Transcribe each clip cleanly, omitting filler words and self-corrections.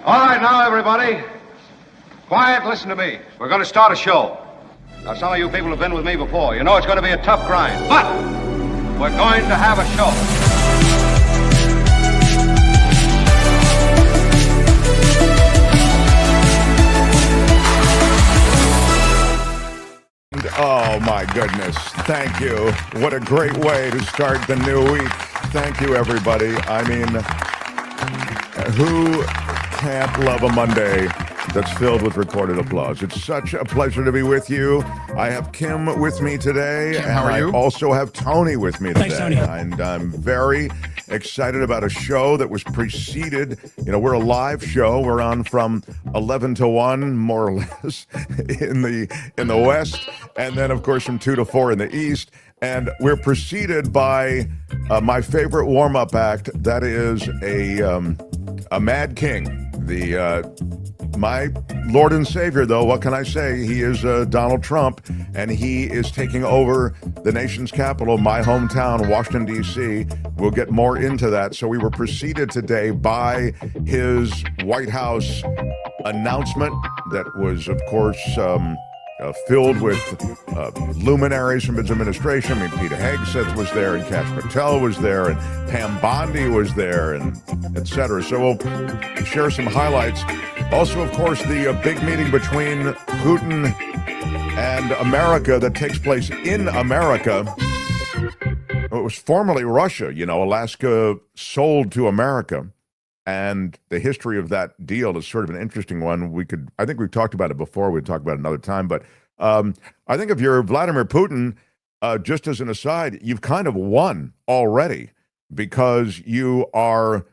All right, now, everybody. Quiet, listen to me. We're going to start a show. Now, some of you people have been with me before. You know it's going to be a tough grind, but we're going to have a show. Oh, my goodness. Thank you. What a great way to start the new week. Thank you, everybody. I mean, who can't love a Monday that's filled with recorded applause? It's such a pleasure to be with you. I have Kim with me today. Kim, how are you? I also have Tony with me today. Thanks, Tony. And I'm very excited about a show that was preceded. You know, we're a live show. We're on from 11 to 1, more or less, in the West. And then, of course, from 2 to 4 in the East. And we're preceded by my favorite warm-up act. That is a Mad King. My Lord and Savior, though, what can I say? He is Donald Trump, and he is taking over the nation's capital, my hometown, Washington, D.C. We'll get more into that. So we were preceded today by his White House announcement that was, of course, filled with luminaries from his administration. I mean, Peter Hegseth was there, and Kash Patel was there, and Pam Bondi was there, and et cetera. So we'll share some highlights. Also, of course, the big meeting between Putin and America that takes place in America. It was formerly Russia. You know, Alaska sold to America. And the history of that deal is sort of an interesting one. I think we've talked about it before. We'll talk about it another time. But I think if you're Vladimir Putin, just as an aside, you've kind of won already because you are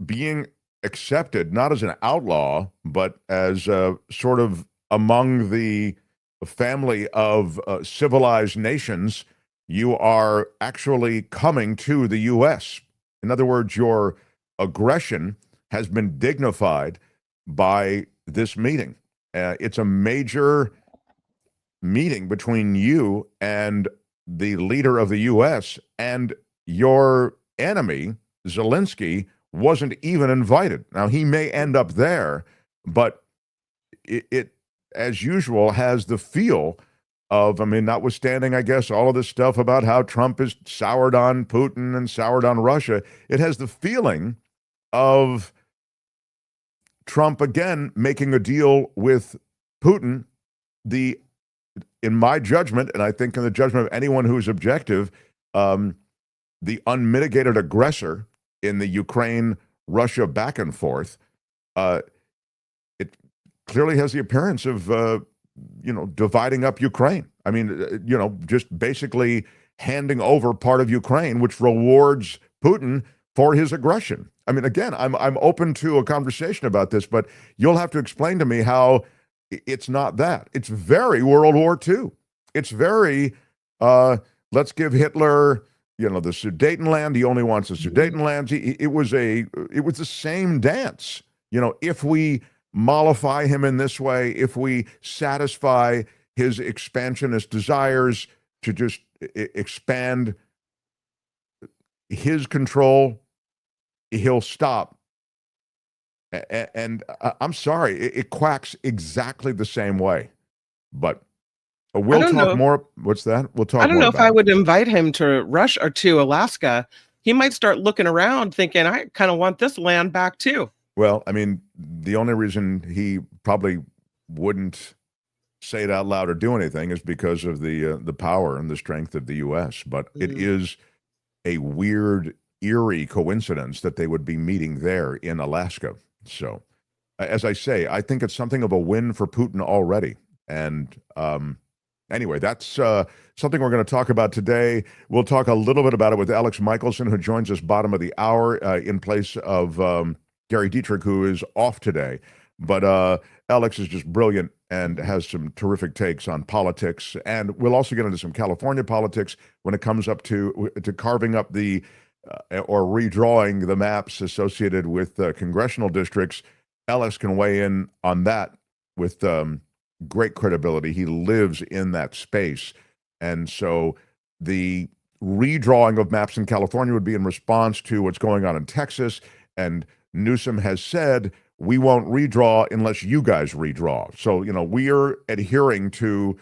being accepted not as an outlaw, but as sort of among the family of civilized nations. You are actually coming to the U.S. In other words, your aggression has been dignified by this meeting. It's a major meeting between you and the leader of the U.S., and your enemy, Zelensky, wasn't even invited. Now, he may end up there, but it as usual, has the feel of, I mean, notwithstanding, I guess, all of this stuff about how Trump is soured on Putin and soured on Russia, it has the feeling of Trump again making a deal with Putin. In my judgment, and I think in the judgment of anyone who's objective, the unmitigated aggressor in the Ukraine-Russia back and forth, it clearly has the appearance of dividing up Ukraine. I mean, just basically handing over part of Ukraine, which rewards Putin for his aggression. I mean, again, I'm open to a conversation about this, but you'll have to explain to me how it's not that. It's very World War II. It's very, let's give Hitler, the Sudetenland. He only wants the Sudetenland. It was the same dance. If we mollify him in this way, if we satisfy his expansionist desires to just expand his control, he'll stop. And I'm sorry, it quacks exactly the same way. But we'll talk more. What's that? We'll talk more. I don't know if I would invite him to Russia or to Alaska. He might start looking around thinking, I kind of want this land back too. Well, I mean, the only reason he probably wouldn't say it out loud or do anything is because of the power and the strength of the U.S. But it is a weird, eerie coincidence that they would be meeting there in Alaska. So, as I say, I think it's something of a win for Putin already. And anyway, that's something we're going to talk about today. We'll talk a little bit about it with Elex Michaelson, who joins us bottom of the hour in place of Gary Dietrich, who is off today. But Elex is just brilliant and has some terrific takes on politics. And we'll also get into some California politics when it comes up to carving up the or redrawing the maps associated with congressional districts. Elex can weigh in on that with great credibility. He lives in that space. And so the redrawing of maps in California would be in response to what's going on in Texas and Newsom has said, we won't redraw unless you guys redraw. So, we are adhering to,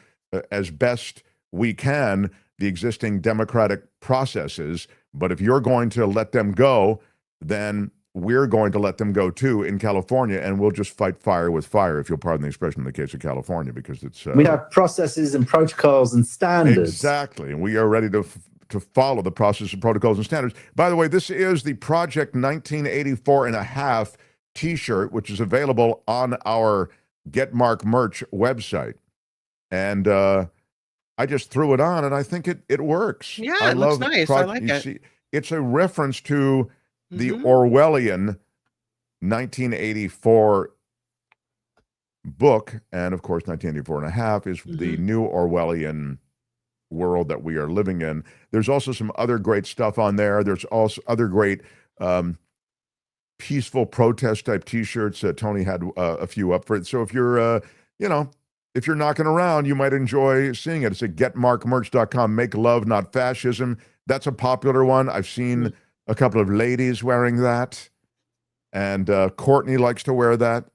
as best we can, the existing democratic processes. But if you're going to let them go, then we're going to let them go too in California, and we'll just fight fire with fire, if you'll pardon the expression, in the case of California, because it's we have processes and protocols and standards. Exactly, and we are ready to follow the process and protocols and standards. By the way, this is the Project 1984 and a half T-shirt, which is available on our Get Mark merch website, and I just threw it on, and I think it works. Yeah, it looks nice. I like it. See, it's a reference to the Mhm. Orwellian 1984 book, and of course 1984 and a half is the new Orwellian world that we are living in. There's also some other great stuff on there. There's also other great peaceful protest type T-shirts. Tony had a few up for it. So if you're if you're knocking around, you might enjoy seeing it. It's at getmarkmerch.com. Make love, not fascism. That's a popular one. I've seen a couple of ladies wearing that, and Courtney likes to wear that.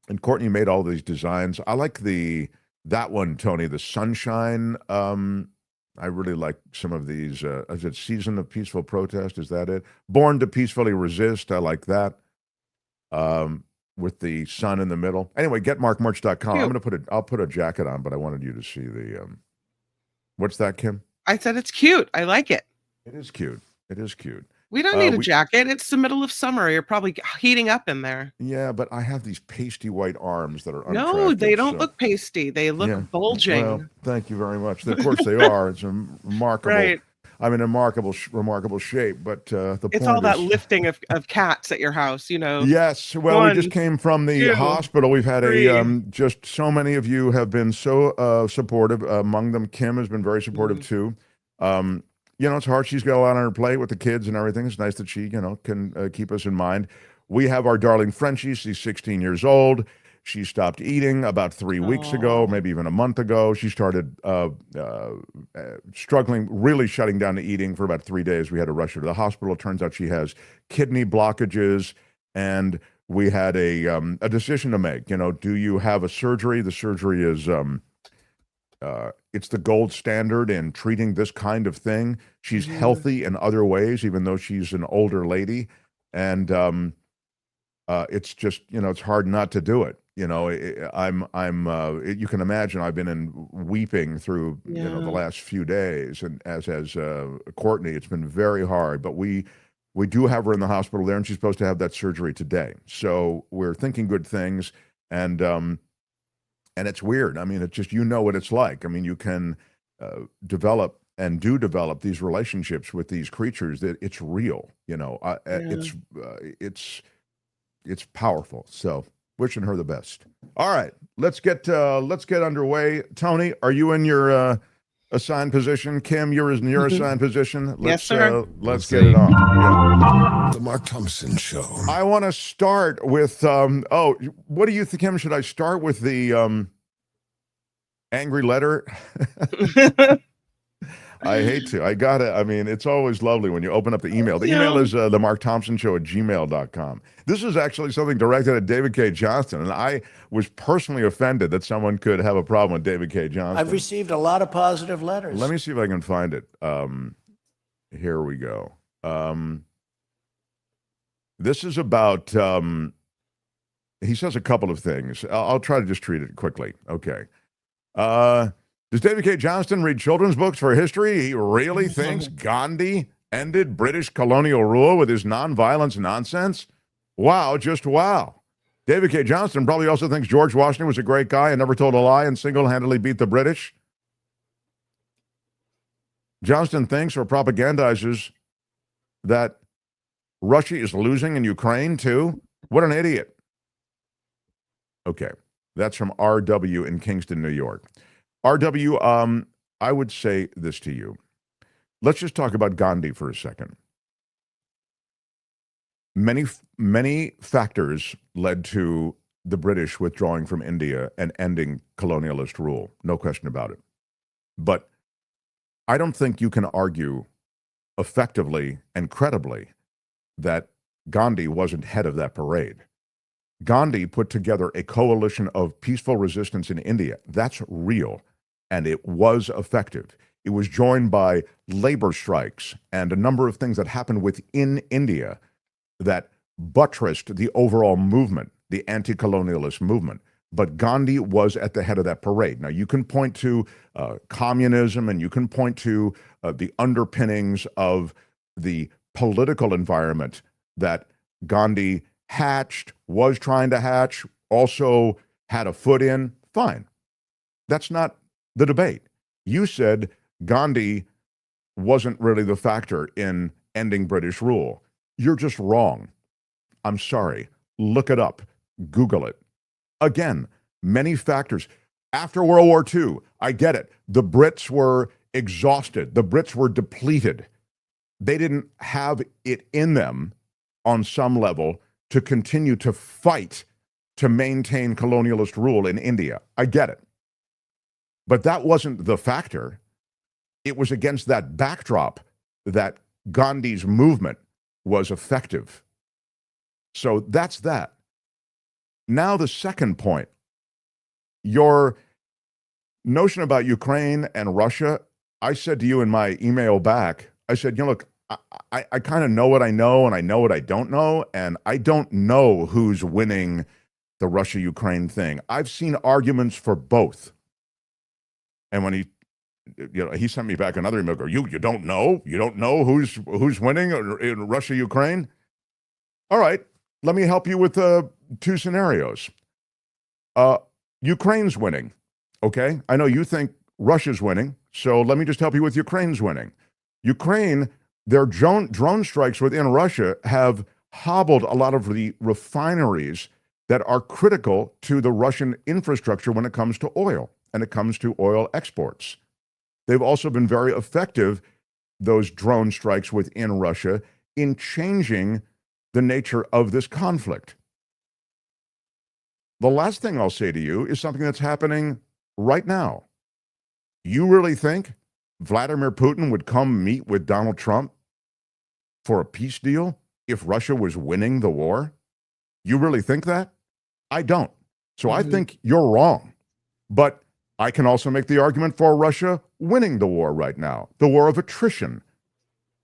And Courtney made all these designs. I like that one, Tony, the sunshine. I really like some of these. Is it Season of Peaceful Protest? Is that it? Born to Peacefully Resist. I like that. With the sun in the middle. Anyway, getmarkmerch.com. I'll put a jacket on, but I wanted you to see the what's that, Kim? I said it's cute. I like it. It is cute. It is cute. We don't need a jacket. It's the middle of summer. You're probably heating up in there. Yeah, but I have these pasty white arms that are No, unattractive, they don't look pasty. They look bulging. Well, thank you very much. Of course they are. It's a remarkable. Right. I'm in a remarkable shape, but it's all that lifting of cats at your house, Yes. Well, we just came from the hospital. We've had just so many of you have been so supportive. Among them, Kim has been very supportive too. It's hard. She's got a lot on her plate with the kids and everything. It's nice that she, can keep us in mind. We have our darling Frenchie. She's 16 years old. She stopped eating about 3 weeks ago, maybe even a month ago. She started struggling, really shutting down the eating for about 3 days. We had to rush her to the hospital. It turns out she has kidney blockages, and we had a decision to make. Do you have a surgery? The surgery is it's the gold standard in treating this kind of thing. She's healthy in other ways, even though she's an older lady, and it's just it's hard not to do it. You can imagine I've been in weeping through the last few days, and as has Courtney, it's been very hard. But we do have her in the hospital there, and she's supposed to have that surgery today. So we're thinking good things, and it's weird. I mean, it's just what it's like. I mean, you can develop and do develop these relationships with these creatures that it's real. It's powerful. So. Wishing her the best. All right, let's get underway. Tony, are you in your assigned position? Kim, you're in your assigned position. Yes, sir. Let's get it on. Yeah. The Mark Thompson Show. I want to start with. What do you think, Kim? Should I start with the angry letter? I hate to. I got it. I mean, it's always lovely when you open up the email. The email is themarkthompsonshow@gmail.com. This is actually something directed at David K. Johnston, and I was personally offended that someone could have a problem with David K. Johnston. I've received a lot of positive letters. Let me see if I can find it. Here we go. This is about, he says a couple of things. I'll try to just treat it quickly. Okay. Does David K. Johnston read children's books for history? He really thinks Gandhi ended British colonial rule with his nonviolence nonsense? Wow, just wow. David K. Johnston probably also thinks George Washington was a great guy and never told a lie and single-handedly beat the British. Johnston thinks or propagandizes that Russia is losing in Ukraine too. What an idiot. Okay, that's from RW in Kingston, New York. RW, I would say this to you. Let's just talk about Gandhi for a second. Many factors led to the British withdrawing from India and ending colonialist rule. No question about it. But I don't think you can argue effectively and credibly that Gandhi wasn't head of that parade. Gandhi put together a coalition of peaceful resistance in India. That's real, and it was effective. It was joined by labor strikes and a number of things that happened within India that buttressed the overall movement, the anti-colonialist movement. But Gandhi was at the head of that parade. Now, you can point to communism, and you can point to the underpinnings of the political environment that Gandhi hatched, was trying to hatch, also had a foot in. Fine. That's not the debate. You said Gandhi wasn't really the factor in ending British rule. You're just wrong. I'm sorry. Look it up. Google it. Again, many factors. After World War II, I get it. The Brits were exhausted. The Brits were depleted. They didn't have it in them on some level to continue to fight to maintain colonialist rule in India. I get it. But that wasn't the factor. It was against that backdrop that Gandhi's movement was effective. So that's that. Now, the second point, your notion about Ukraine and Russia, I said to you in my email back, I said, look, I kind of know what I know, and I know what I don't know, and I don't know who's winning the Russia-Ukraine thing. I've seen arguments for both. And when he sent me back another email, you don't know? You don't know who's winning in Russia-Ukraine? All right, let me help you with two scenarios. Ukraine's winning, okay? I know you think Russia's winning, so let me just help you with Ukraine's winning. Ukraine, their drone strikes within Russia have hobbled a lot of the refineries that are critical to the Russian infrastructure when it comes to oil and it comes to oil exports. They've also been very effective, those drone strikes within Russia, in changing the nature of this conflict. The last thing I'll say to you is something that's happening right now. You really think Vladimir Putin would come meet with Donald Trump for a peace deal if Russia was winning the war? You really think that? I don't. So I think you're wrong. But I can also make the argument for Russia winning the war right now, the war of attrition,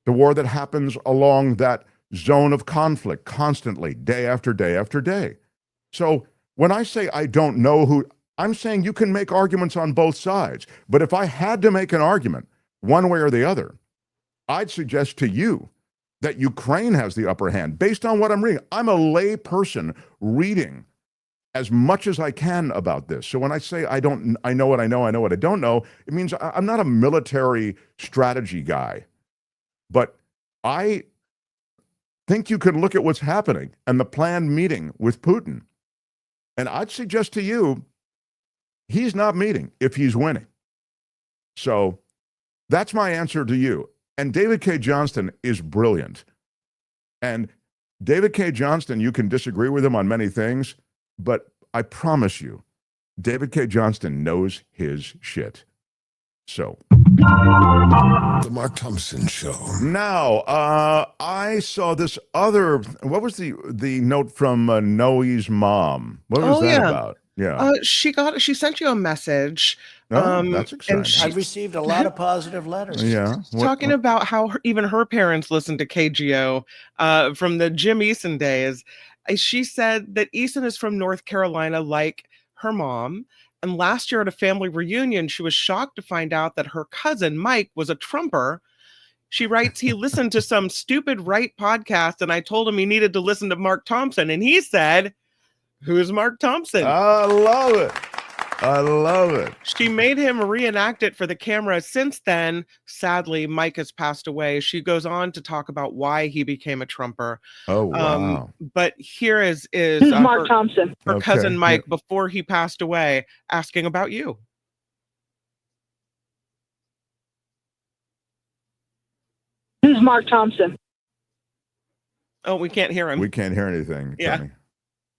the war that happens along that zone of conflict constantly, day after day after day. So when I say I don't know who, I'm saying you can make arguments on both sides. But if I had to make an argument one way or the other, I'd suggest to you that Ukraine has the upper hand based on what I'm reading. I'm a lay person reading as much as I can about this. So when I say I know what I know, I know what I don't know, it means I'm not a military strategy guy. But I think you could look at what's happening and the planned meeting with Putin. And I'd suggest to you, he's not meeting if he's winning. So that's my answer to you. And David K. Johnston is brilliant. And David K. Johnston, you can disagree with him on many things, but I promise you, David K. Johnston knows his shit. So. The Mark Thompson Show. Now, I saw this other, what was the note from Noe's mom? What was that about? Yeah. She sent you a message. That's exciting. And I've received a lot of positive letters. Yeah. Talking about how even her parents listened to KGO from the Jim Eason days. She said that Eason is from North Carolina like her mom. And last year at a family reunion, she was shocked to find out that her cousin, Mike, was a Trumper. She writes, he listened to some stupid right podcast, and I told him he needed to listen to Mark Thompson. And he said, who's Mark Thompson? I love it. I love it. She made him reenact it for the camera. Since then, sadly, Mike has passed away. She goes on to talk about why he became a Trumper. Oh, wow. But here is Mark Thompson, her cousin Mike, before he passed away, asking about you. who's Mark Thompson? Oh, we can't hear him. We can't hear anything. Yeah.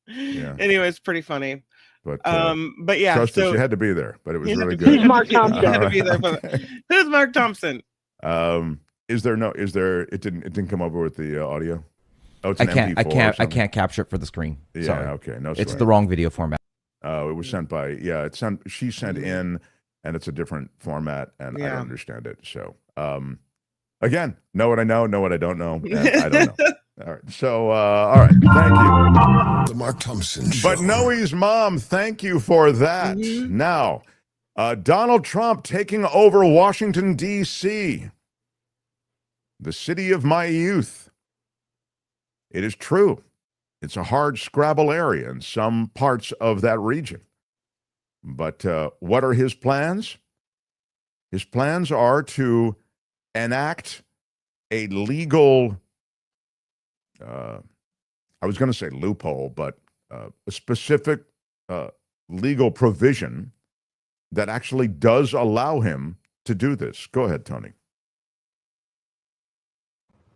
Yeah. Anyway, it's pretty funny. But yeah, trust us, so you had to be there, but it was really be, good. Who's Mark Thompson? Had to be there, but who's Mark Thompson? Is there, it didn't come over with the audio? Oh, it's I an can't. MP4 or I something. can't capture it for the screen. Yeah, Sorry. okay. No, It's sweat. the wrong video format. Oh, it was sent by, she sent in, and it's a different format, and I don't understand it. So, again, know what I know what I don't know, and I don't know. All right. So, all right. Thank you. The Mark Thompson Show. But Noe's mom, thank you for that. Now, Donald Trump taking over Washington, D.C., the city of my youth. It is true. It's a hard scrabble area in some parts of that region. But what are his plans? His plans are to enact a legal, I was going to say loophole, but a specific legal provision that actually does allow him to do this. Go ahead, Tony.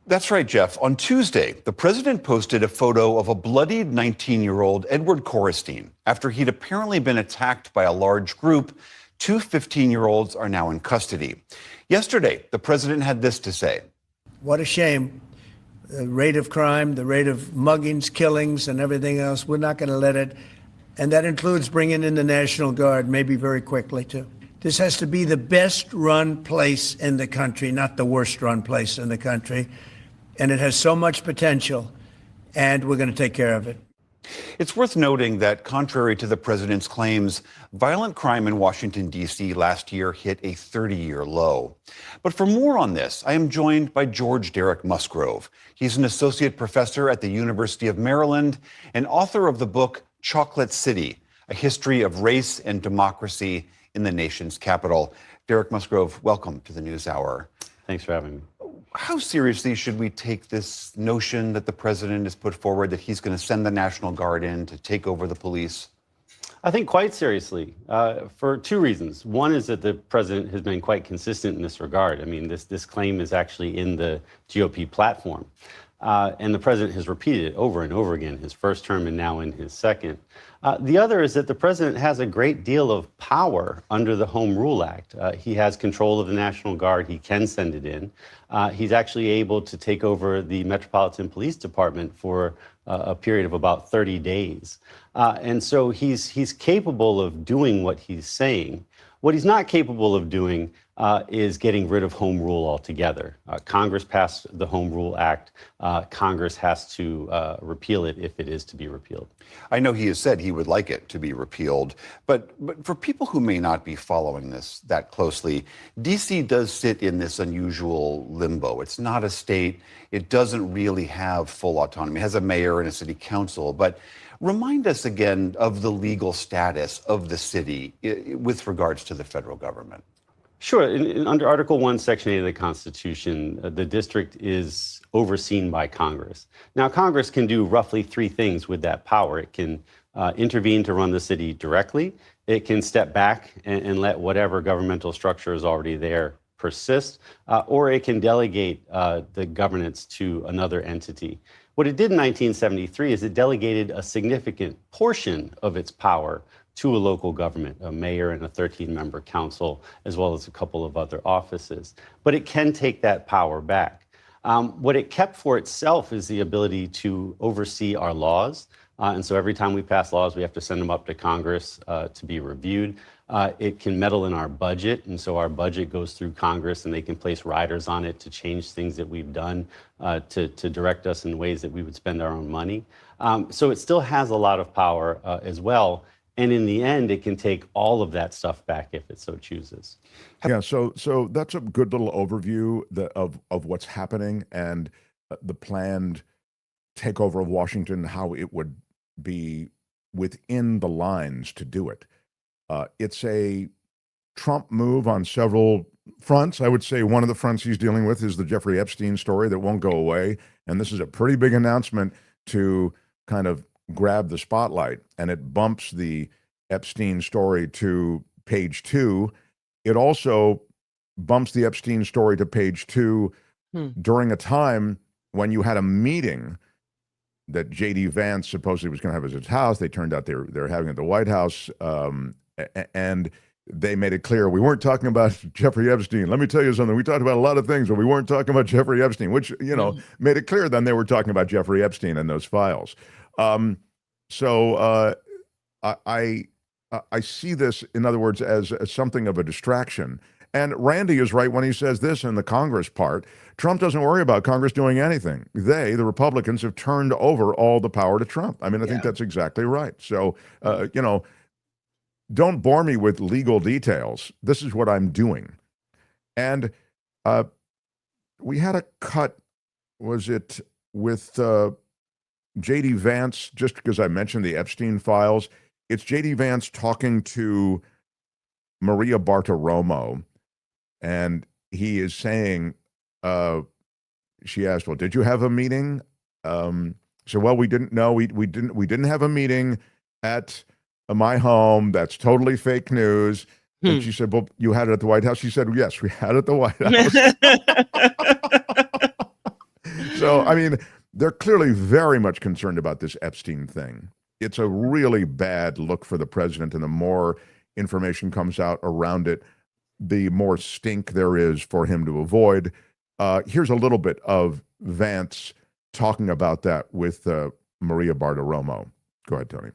That's right, Jeff. On Tuesday, the president posted a photo of a bloodied 19-year-old Edward Korestein. After he'd apparently been attacked by a large group, two 15-year-olds are now in custody. Yesterday, the president had this to say. What a shame. The rate of crime, the rate of muggings, killings, and everything else, we're not going to let it. And that includes bringing in the National Guard, maybe very quickly, too. This has to be the best-run place in the country, not the worst-run place in the country. And it has so much potential, and we're going to take care of it. It's worth noting that, contrary to the president's claims, violent crime in Washington, D.C. last year hit a 30-year low. But for more on this, I am joined by George Derek Musgrove. He's an associate professor at the University of Maryland and author of the book Chocolate City, A History of Race and Democracy in the Nation's Capital. Derek Musgrove, welcome to the NewsHour. Thanks for having me. How seriously should we take this notion that the president has put forward that he's going to send the National Guard in to take over the police? I think quite seriously, for two reasons. One is that the president has been quite consistent in this regard. I mean, this claim is actually in the GOP platform. And the president has repeated it over and over again, his first term and now in his second. The other is that the president has a great deal of power under the Home Rule Act. He has control of the National Guard. He can send it in. He's actually able to take over the Metropolitan Police Department for a period of about 30 days. And so he's capable of doing what he's saying. What he's not capable of doing is getting rid of home rule altogether. Congress passed the Home Rule Act. Congress has to repeal it if it is to be repealed. I know he has said he would like it to be repealed, but for people who may not be following this that closely, D.C. does sit in this unusual limbo. It's not a state. It doesn't really have full autonomy. It has a mayor and a city council, but remind us again of the legal status of the city with regards to the federal government. Sure. Under Article 1, Section 8 of the Constitution, the district is overseen by Congress. Now, Congress can do roughly three things with that power. It can intervene to run the city directly. It can step back and let whatever governmental structure is already there persist, or it can delegate the governance to another entity. What it did in 1973 is it delegated a significant portion of its power to a local government, a mayor and a 13-member council, as well as a couple of other offices. But it can take that power back. What it kept for itself is the ability to oversee our laws. And so every time we pass laws, we have to send them up to Congress to be reviewed. It can meddle in our budget, and so our budget goes through Congress, and they can place riders on it to change things that we've done to direct us in ways that we would spend our own money. So it still has a lot of power as well. And in the end, it can take all of that stuff back if it so chooses. Yeah, so that's a good little overview of what's happening and the planned takeover of Washington, how it would be within the lines to do it. It's a Trump move on several fronts. I would say one of the fronts he's dealing with is the Jeffrey Epstein story that won't go away. And this is a pretty big announcement to kind of grab the spotlight, and it bumps the Epstein story to page 2. It also bumps the Epstein story to page 2 during a time when you had a meeting that J.D. Vance supposedly was going to have at his house. They turned out they're having it at the White House. And they made it clear we weren't talking about Jeffrey Epstein. Let me tell you something. We talked about a lot of things, but we weren't talking about Jeffrey Epstein, which, made it clear then they were talking about Jeffrey Epstein and those files. So I see this, in other words, as something of a distraction. And Randy is right when he says this in the Congress part. Trump doesn't worry about Congress doing anything. They, the Republicans, have turned over all the power to Trump. I mean, I think that's exactly right. So, don't bore me with legal details. This is what I'm doing. And we had a cut, was it with J.D. Vance, just because I mentioned the Epstein files. It's J.D. Vance talking to Maria Bartiromo, and he is saying, she asked, well, did you have a meeting? So, well, we didn't know. We didn't have a meeting at my home. That's totally fake news. And she said, well, you had it at the White House? She said, yes, we had it at the White House. So, I mean, they're clearly very much concerned about this Epstein thing. It's a really bad look for the president, and the more information comes out around it, the more stink there is for him to avoid. Here's a little bit of Vance talking about that with Maria Bartiromo. Go ahead, Tony.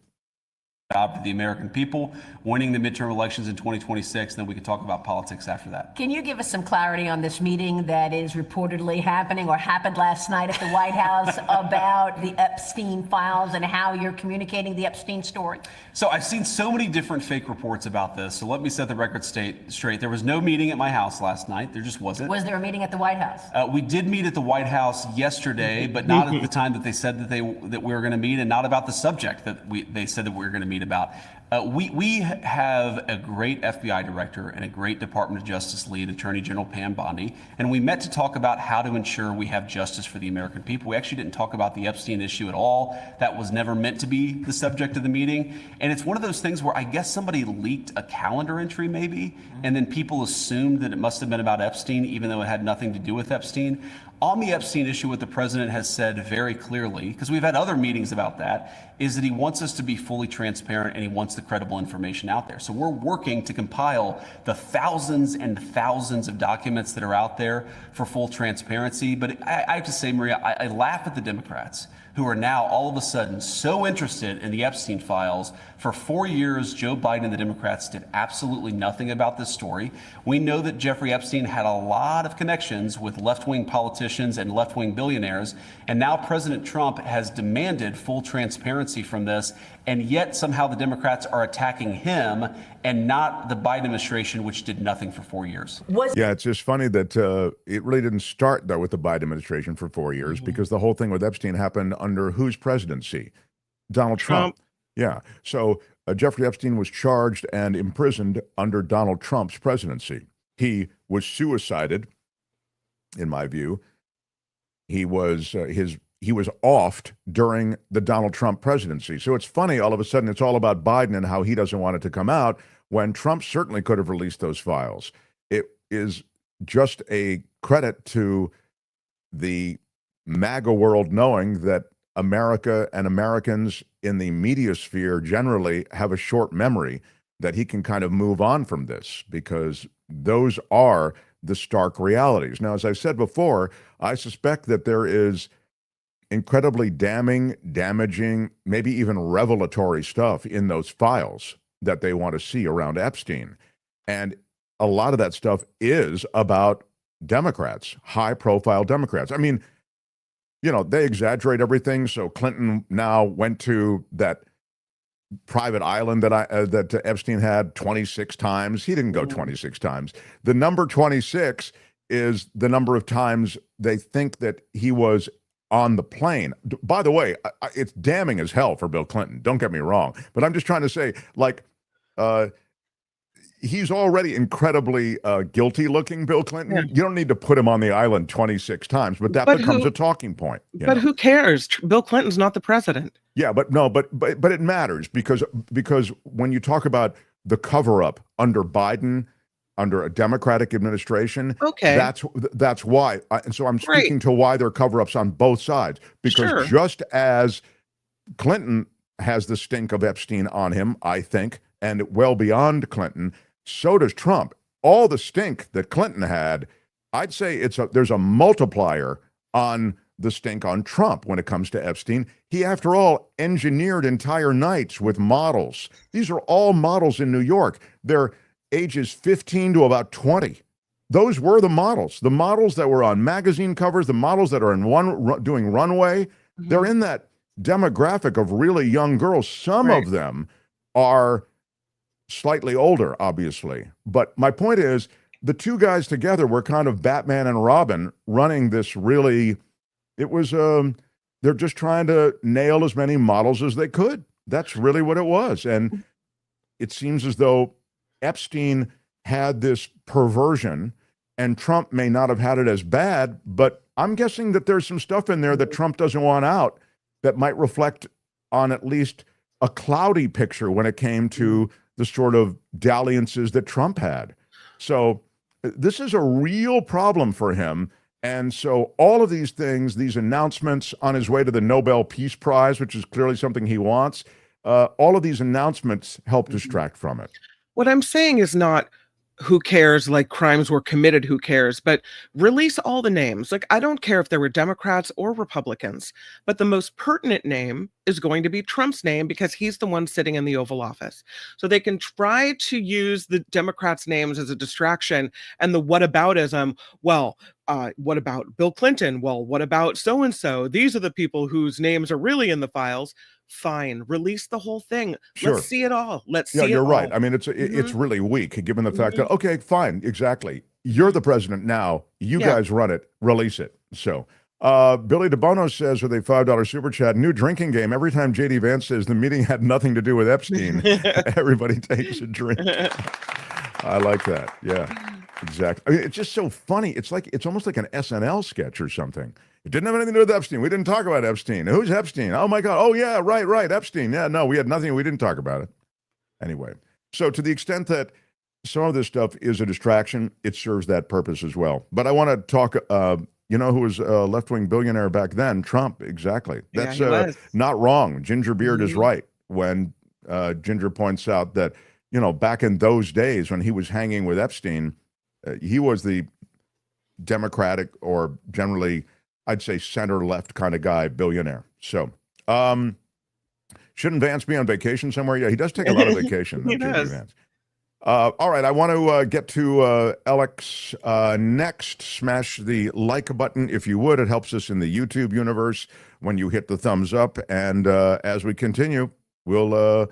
Job for the American people, winning the midterm elections in 2026, then we can talk about politics after that. Can you give us some clarity on this meeting that is reportedly happening or happened last night at the White House about the Epstein files and how you're communicating the Epstein story? So I've seen so many different fake reports about this, so let me set the record straight. There was no meeting at my house last night. There just wasn't. Was there a meeting at the White House? We did meet at the White House yesterday, but not at the time that they said that we were going to meet, and not about the subject that they said that we were going to meet about. We have a great FBI director and a great Department of Justice lead, Attorney General Pam Bondi, and we met to talk about how to ensure we have justice for the American people. We actually didn't talk about the Epstein issue at all. That was never meant to be the subject of the meeting. And it's one of those things where I guess somebody leaked a calendar entry maybe, and then people assumed that it must have been about Epstein, even though it had nothing to do with Epstein. On the Epstein issue, what the president has said very clearly, because we've had other meetings about that, is that he wants us to be fully transparent and he wants the credible information out there. So we're working to compile the thousands and thousands of documents that are out there for full transparency. But I have to say, Maria, I laugh at the Democrats who are now all of a sudden so interested in the Epstein files. For 4 years, Joe Biden and the Democrats did absolutely nothing about this story. We know that Jeffrey Epstein had a lot of connections with left-wing politicians and left-wing billionaires, and now President Trump has demanded full transparency from this, and yet somehow the Democrats are attacking him and not the Biden administration, which did nothing for 4 years. Yeah, it's just funny that it really didn't start, though, with the Biden administration for 4 years, because the whole thing with Epstein happened under whose presidency? Donald Trump. Yeah. So Jeffrey Epstein was charged and imprisoned under Donald Trump's presidency. He was suicided, in my view. He was offed during the Donald Trump presidency. So it's funny, all of a sudden, it's all about Biden and how he doesn't want it to come out, when Trump certainly could have released those files. It is just a credit to the MAGA world knowing that America and Americans in the media sphere generally have a short memory, that he can kind of move on from this, because those are the stark realities. Now, as I've said before, I suspect that there is incredibly damning, damaging, maybe even revelatory stuff in those files that they want to see around Epstein. And a lot of that stuff is about Democrats, high-profile Democrats. I mean, they exaggerate everything. So Clinton now went to that private island that Epstein had 26 times. He didn't go 26 times. The number 26 is the number of times they think that he was on the plane. By the way, it's damning as hell for Bill Clinton. Don't get me wrong. But I'm just trying to say, he's already incredibly guilty looking, Bill Clinton. Yeah. You don't need to put him on the island 26 times, but that becomes a talking point. But who cares? Bill Clinton's not the president. Yeah, but it matters, because when you talk about the cover up under Biden, under a Democratic administration, okay, that's why. And so I'm speaking to why there are cover-ups on both sides, because just as Clinton has the stink of Epstein on him, I think, and well beyond Clinton, so does Trump. All the stink that Clinton had, I'd say there's a multiplier on the stink on Trump when it comes to Epstein. He, after all, engineered entire nights with models. These are all models in New York. They're ages 15 to about 20. Those were the models that were on magazine covers, the models that are in doing runway. Mm-hmm. They're in that demographic of really young girls. Some of them are slightly older, obviously. But my point is, the two guys together were kind of Batman and Robin running this really, it was, they're just trying to nail as many models as they could. That's really what it was. And it seems as though Epstein had this perversion, and Trump may not have had it as bad, but I'm guessing that there's some stuff in there that Trump doesn't want out that might reflect on at least a cloudy picture when it came to the sort of dalliances that Trump had. So this is a real problem for him. And so all of these things, these announcements on his way to the Nobel Peace Prize, which is clearly something he wants, all of these announcements help distract from it. What I'm saying is not who cares, like crimes were committed, who cares, but release all the names. Like, I don't care if there were Democrats or Republicans, but the most pertinent name is going to be Trump's name because he's the one sitting in the Oval Office. So they can try to use the Democrats' names as a distraction and the whataboutism. Well, what about Bill Clinton? Well, what about so-and-so? These are the people whose names are really in the files. Fine, release the whole thing. Sure. Let's see it all. Let's see it all. Yeah, you're right. I mean, it's really weak, given the fact that, okay, fine, exactly. You're the president now. You guys run it. Release it. So Billy DeBono says with a $5 super chat, new drinking game. Every time J.D. Vance says the meeting had nothing to do with Epstein, everybody takes a drink. I like that. Yeah, exactly. I mean, it's just so funny. It's almost like an SNL sketch or something. It didn't have anything to do with Epstein. We didn't talk about Epstein. Who's Epstein? Oh, my God. Oh, yeah, right. Epstein. Yeah, no, we had nothing. We didn't talk about it. Anyway, so to the extent that some of this stuff is a distraction, it serves that purpose as well. But I want to talk, who was a left-wing billionaire back then? Trump, exactly. That's not wrong. Ginger Beard is right when Ginger points out that, back in those days when he was hanging with Epstein, he was the Democratic or generally, I'd say center-left kind of guy, billionaire. So, shouldn't Vance be on vacation somewhere? Yeah, he does take a lot of vacation. He does. Vance. All right, I want to get to Elex next. Smash the like button if you would. It helps us in the YouTube universe when you hit the thumbs up. And as we continue, we'll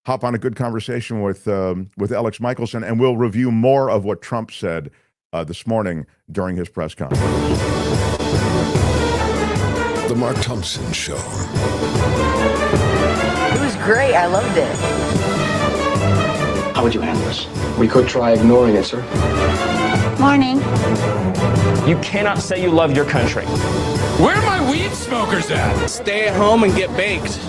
hop on a good conversation with Elex Michaelson, and we'll review more of what Trump said this morning during his press conference. The Mark Thompson Show. It was great. I loved it. How would you handle this? We could try ignoring it, sir. Morning. You cannot say you love your country. Where are my weed smokers at? Stay at home and get baked.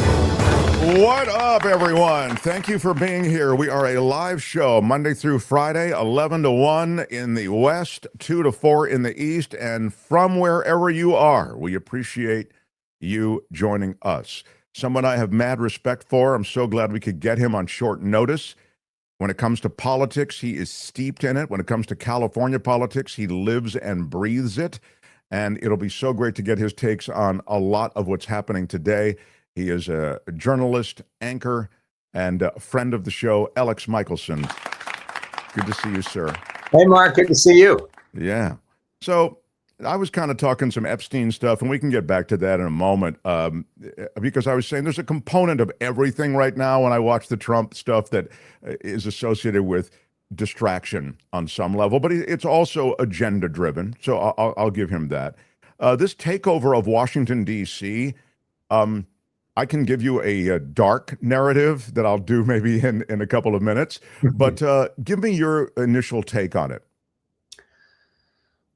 What up, everyone? Thank you for being here. We are a live show Monday through Friday, 11 to 1 in the West, 2 to 4 in the East, and from wherever you are, we appreciate you joining us. Someone I have mad respect for. I'm so glad we could get him on short notice. When it comes to politics, he is steeped in it. When it comes to California politics, he lives and breathes it. And it'll be so great to get his takes on a lot of what's happening today. He is a journalist, anchor, and a friend of the show, Elex Michaelson. Good to see you, sir. Hey, Mark. Good to see you. Yeah. So I was kind of talking some Epstein stuff, and we can get back to that in a moment, because I was saying there's a component of everything right now when I watch the Trump stuff that is associated with distraction on some level, but it's also agenda-driven, so I'll give him that. This takeover of Washington, D.C., I can give you a dark narrative that I'll do maybe in a couple of minutes, but give me your initial take on it.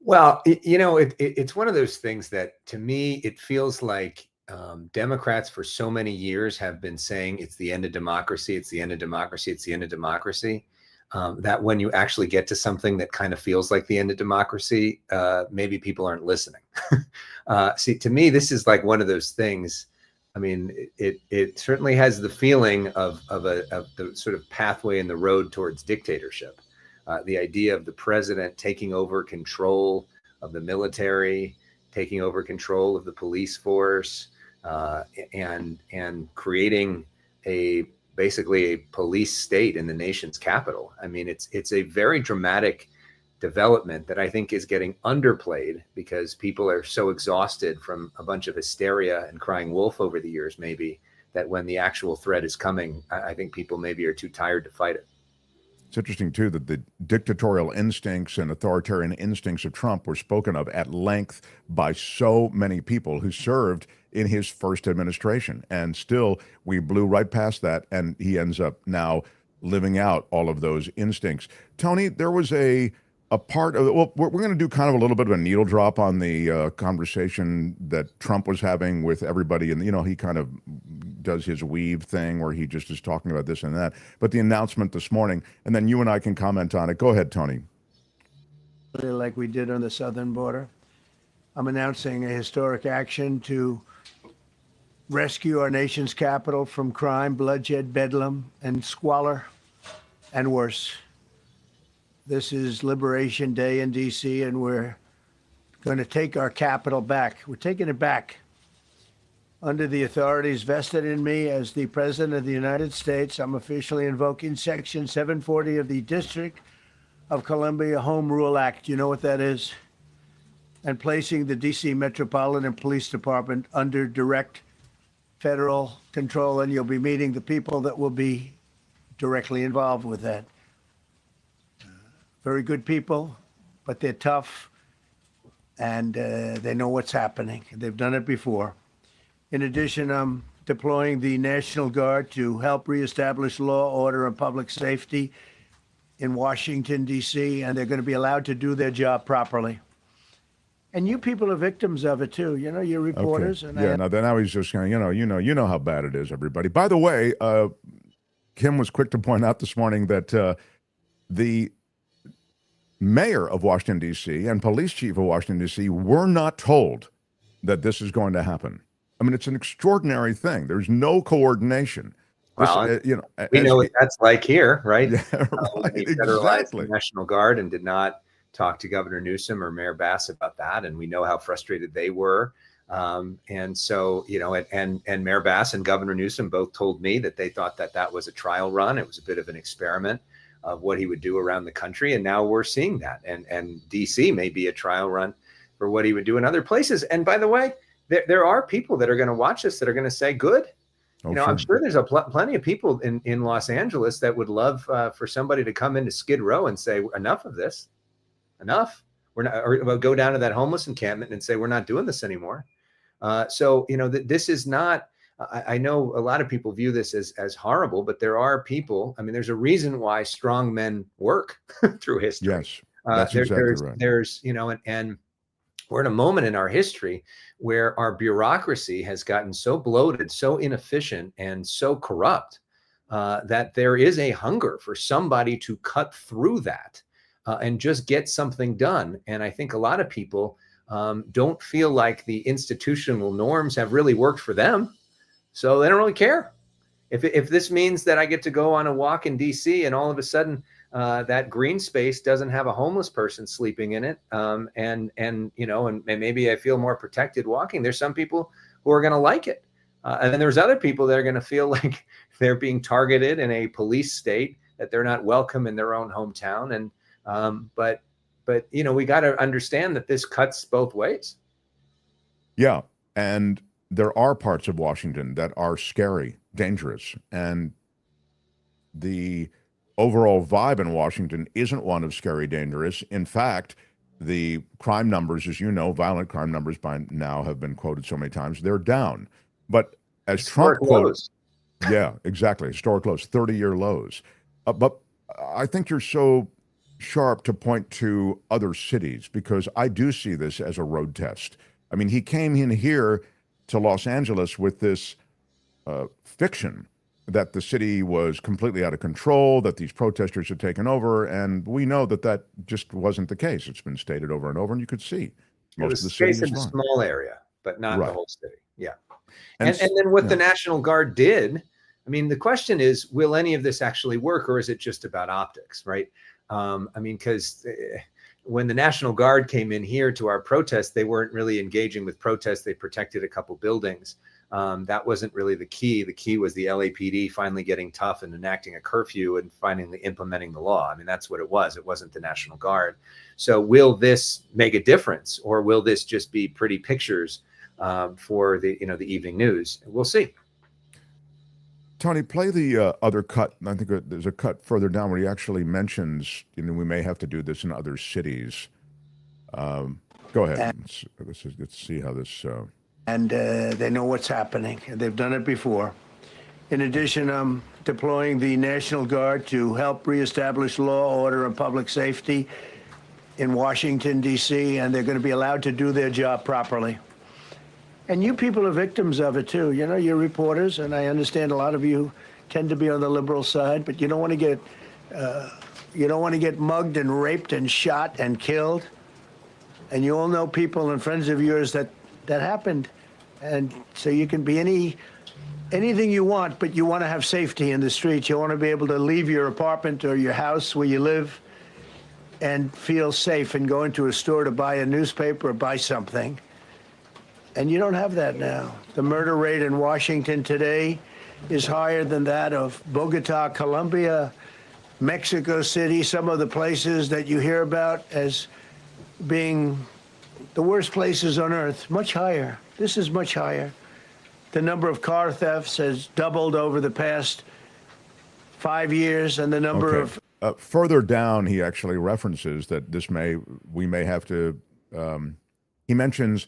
Well, it's one of those things that, to me, it feels like Democrats for so many years have been saying it's the end of democracy, it's the end of democracy, it's the end of democracy, that when you actually get to something that kind of feels like the end of democracy, maybe people aren't listening. See, to me, this is like one of those things I mean, it certainly has the feeling of the sort of pathway in the road towards dictatorship. The idea of the president taking over control of the military, taking over control of the police force, and creating basically a police state in the nation's capital. I mean, it's a very dramatic development that I think is getting underplayed because people are so exhausted from a bunch of hysteria and crying wolf over the years, maybe, that when the actual threat is coming, I think people maybe are too tired to fight it. It's interesting, too, that the dictatorial instincts and authoritarian instincts of Trump were spoken of at length by so many people who served in his first administration. And still, we blew right past that, and he ends up now living out all of those instincts. Tony, there was a part of, well, we're going to do kind of a little bit of a needle drop on the conversation that Trump was having with everybody. And, he kind of does his weave thing where he just is talking about this and that. But the announcement this morning, and then you and I can comment on it. Go ahead, Tony. Like we did on the southern border, I'm announcing a historic action to rescue our nation's capital from crime, bloodshed, bedlam, and squalor, and worse. This is Liberation Day in DC, and we're going to take our capital back. We're taking it back under the authorities vested in me as the President of the United States. I'm officially invoking Section 740 of the District of Columbia Home Rule Act. You know what that is? And placing the DC Metropolitan Police Department under direct federal control, and you'll be meeting the people that will be directly involved with that. Very good people, but they're tough, and they know what's happening. They've done it before. In addition, I'm deploying the National Guard to help reestablish law, order, and public safety in Washington, D.C., and they're going to be allowed to do their job properly. And you people are victims of it, too. You're reporters. Okay. And now he's just going, you know how bad it is, everybody. By the way, Kim was quick to point out this morning that the mayor of Washington, D.C. and police chief of Washington, D.C. were not told that this is going to happen. I mean, it's an extraordinary thing. There's no coordination. Well, we know what that's like here, right? Yeah, right, we federalized the National Guard and did not talk to Governor Newsom or Mayor Bass about that, and we know how frustrated they were. And so, and Mayor Bass and Governor Newsom both told me that they thought that was a trial run. It was a bit of an experiment of what he would do around the country. And now we're seeing that. And DC may be a trial run for what he would do in other places. And by the way, there are people that are going to watch this that are going to say, good. I'm sure there's plenty of people in Los Angeles that would love for somebody to come into Skid Row and say, enough of this, enough. We're not, or go down to that homeless encampment and say, we're not doing this anymore. So, this is not, I know a lot of people view this as horrible, but there are people. I mean, there's a reason why strong men work through history. Yes, that's exactly right. There's, and we're in a moment in our history where our bureaucracy has gotten so bloated, so inefficient, and so corrupt that there is a hunger for somebody to cut through that and just get something done. And I think a lot of people don't feel like the institutional norms have really worked for them. So they don't really care. If this means that I get to go on a walk in DC and all of a sudden that green space doesn't have a homeless person sleeping in it, and maybe I feel more protected walking, there's some people who are going to like it. And then there's other people that are going to feel like they're being targeted in a police state, that they're not welcome in their own hometown. And but we got to understand that this cuts both ways. Yeah. And there are parts of Washington that are scary, dangerous, and the overall vibe in Washington isn't one of scary, dangerous. In fact, the crime numbers, as you know, violent crime numbers by now have been quoted so many times, they're down. But as historic Trump quotes, yeah, exactly, historic lows, 30-year lows. But I think you're so sharp to point to other cities, because I do see this as a road test. I mean, he came in here to Los Angeles with this fiction that the city was completely out of control, that these protesters had taken over, and we know that just wasn't the case. It's been stated over and over, and you could see most of the city is in a small area. but not Right. the whole city. Yeah. And And then what the National Guard did, I mean, the question is, will any of this actually work, or is it just about optics, right? I mean, because when the National Guard came in here to our protest, they weren't really engaging with protests. They protected a couple buildings. That wasn't really the key. The key was the LAPD finally getting tough and enacting a curfew and finally implementing the law. I mean, that's what it was. It wasn't the National Guard. So will this make a difference, or will this just be pretty pictures for the evening news? We'll see. Tony, play the other cut. I think there's a cut further down where he actually mentions, we may have to do this in other cities. Go ahead. Let's see how this. And they know what's happening. They've done it before. In addition, I'm deploying the National Guard to help reestablish law, order, and public safety in Washington, D.C., and they're going to be allowed to do their job properly. And you people are victims of it, too. You're reporters, and I understand a lot of you tend to be on the liberal side, but you don't want to get mugged and raped and shot and killed. And you all know people and friends of yours that happened. And so you can be anything you want, but you want to have safety in the streets. You want to be able to leave your apartment or your house where you live and feel safe and go into a store to buy a newspaper or buy something. And you don't have that now. The murder rate in Washington today is higher than that of Bogota, Colombia, Mexico City, some of the places that you hear about as being the worst places on earth, much higher. This is much higher. The number of car thefts has doubled over the past 5 years, and the number of... Further down, he actually references that we may have to, he mentions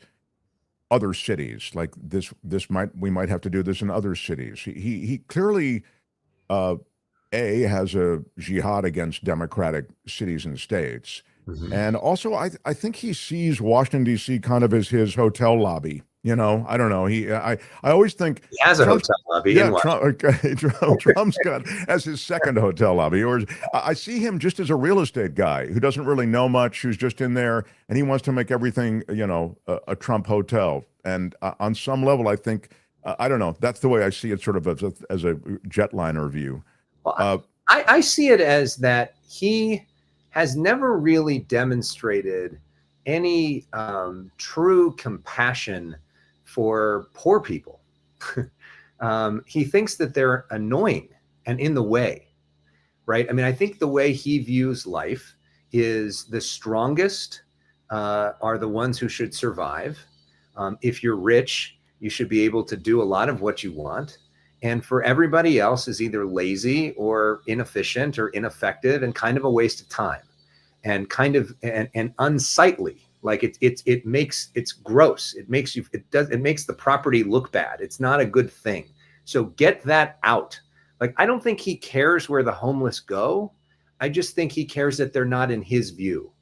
other cities, like we might have to do this in other cities. He clearly, has a jihad against democratic cities and states. Mm-hmm. And also, I think he sees Washington, D.C. kind of as his hotel lobby. I don't know. I always think he has a hotel lobby. Yeah, Trump's got as his second hotel lobby. Or I see him just as a real estate guy who doesn't really know much, who's just in there, and he wants to make everything, a Trump hotel. And on some level, I think, I don't know. That's the way I see it, sort of as a jetliner view. Well, I see it as that he has never really demonstrated any true compassion for poor people. He thinks that they're annoying and in the way, right? I mean, I think the way he views life is the strongest are the ones who should survive. If you're rich, you should be able to do a lot of what you want. And for everybody else is either lazy or inefficient or ineffective and kind of a waste of time and kind of and unsightly. Like it's gross. It makes the property look bad. It's not a good thing. So get that out. Like, I don't think he cares where the homeless go. I just think he cares that they're not in his view.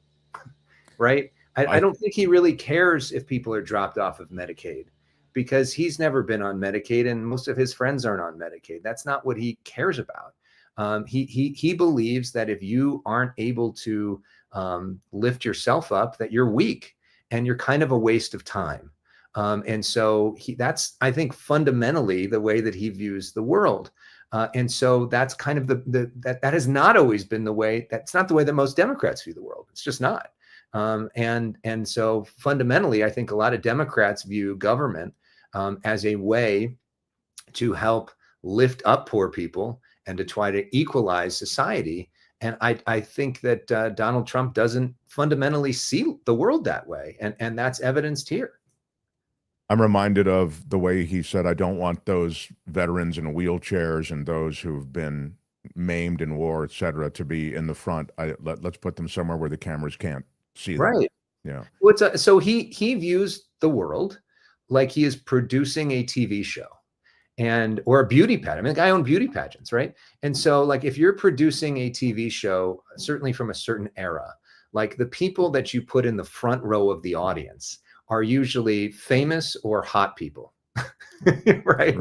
Right? I don't think he really cares if people are dropped off of Medicaid, because he's never been on Medicaid and most of his friends aren't on Medicaid. That's not what he cares about. He believes that if you aren't able to lift yourself up, that you're weak and you're kind of a waste of time. And so that's, I think, fundamentally the way that he views the world. And so that's kind of that has not always been the way. That's not the way that most Democrats view the world. It's just not. And so fundamentally, I think a lot of Democrats view government as a way to help lift up poor people and to try to equalize society. And I think that Donald Trump doesn't fundamentally see the world that way. And that's evidenced here. I'm reminded of the way he said, I don't want those veterans in wheelchairs and those who've been maimed in war, et cetera, to be in the front. Let's put them somewhere where the cameras can't see them. Right. Yeah. So he views the world like he is producing a TV show or a beauty pageant. I mean, the guy owned beauty pageants, right? And so, like, if you're producing a TV show, certainly from a certain era, like, the people that you put in the front row of the audience are usually famous or hot people. Right?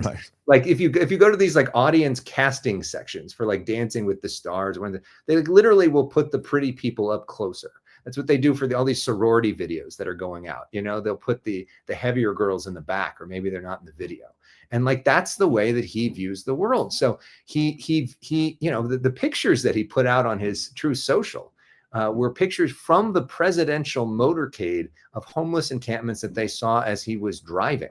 Like, if you go to these like audience casting sections for like Dancing with the Stars, they literally will put the pretty people up closer. That's what they do for all these sorority videos that are going out. They'll put the heavier girls in the back, or maybe they're not in the video. And like, that's the way that he views the world. So he the pictures that he put out on his Truth Social were pictures from the presidential motorcade of homeless encampments that they saw as he was driving.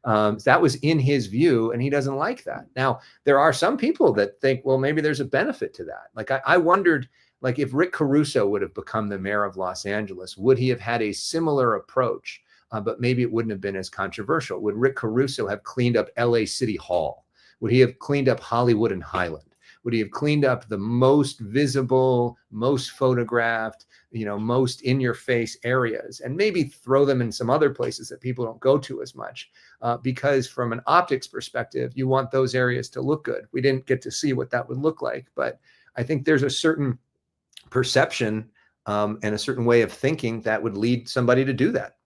That was in his view, and he doesn't like that. Now, there are some people that think, well, maybe there's a benefit to that. Like, I wondered, like, if Rick Caruso would have become the mayor of Los Angeles, would he have had a similar approach? But maybe it wouldn't have been as controversial. Would Rick Caruso have cleaned up LA City Hall? Would he have cleaned up Hollywood and Highland? Would he have cleaned up the most visible, most photographed, most in your face areas, and maybe throw them in some other places that people don't go to as much? Because from an optics perspective, you want those areas to look good. We didn't get to see what that would look like, but I think there's a certain perception and a certain way of thinking that would lead somebody to do that.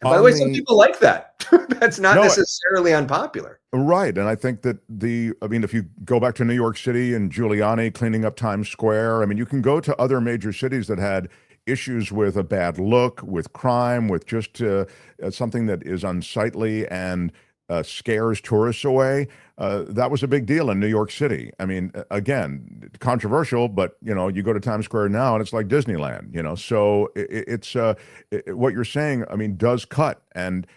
And by the way, some people like that. That's not necessarily unpopular. Right. And I think that if you go back to New York City and Giuliani cleaning up Times Square, you can go to other major cities that had issues with a bad look, with crime, with just something that is unsightly and scares tourists away. That was a big deal in New York City. Again, controversial, but you go to Times Square now and it's like Disneyland. So it's what you're saying, does cut. And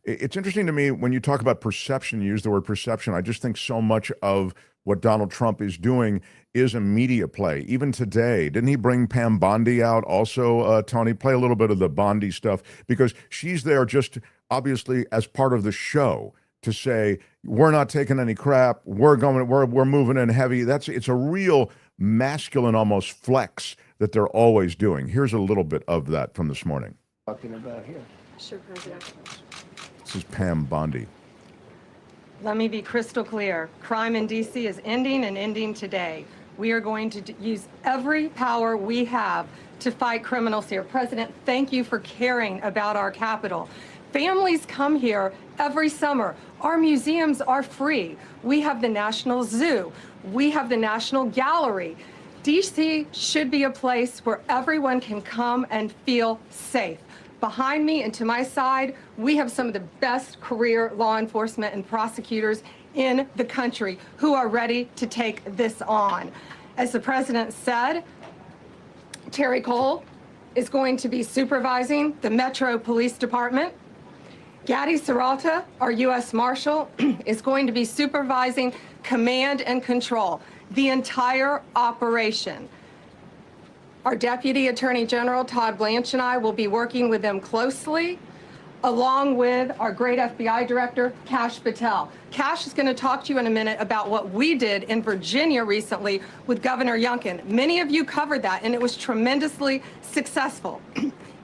it's interesting to me when you talk about perception, you use the word perception. I just think so much of what Donald Trump is doing is a media play. Even today, didn't he bring Pam Bondi out also, Tony? Play a little bit of the Bondi stuff, because she's there just obviously as part of the show to say, we're not taking any crap, we're moving in heavy. It's a real masculine almost flex that they're always doing. Here's a little bit of that from this morning. Talking about here. Sure, President. This is Pam Bondi. Let me be crystal clear. Crime in DC is ending, and ending today. We are going to use every power we have to fight criminals here. President, thank you for caring about our capital. Families come here every summer. Our museums are free. We have the National Zoo. We have the National Gallery. DC should be a place where everyone can come and feel safe. Behind me and to my side, we have some of the best career law enforcement and prosecutors in the country who are ready to take this on. As the president said, Terry Cole is going to be supervising the Metro Police Department. Gadi Serralta, our U.S. Marshal, is going to be supervising command and control, the entire operation. Our Deputy Attorney General, Todd Blanche, and I will be working with them closely, along with our great FBI Director, Kash Patel. Kash is going to talk to you in a minute about what we did in Virginia recently with Governor Youngkin. Many of you covered that, and it was tremendously successful.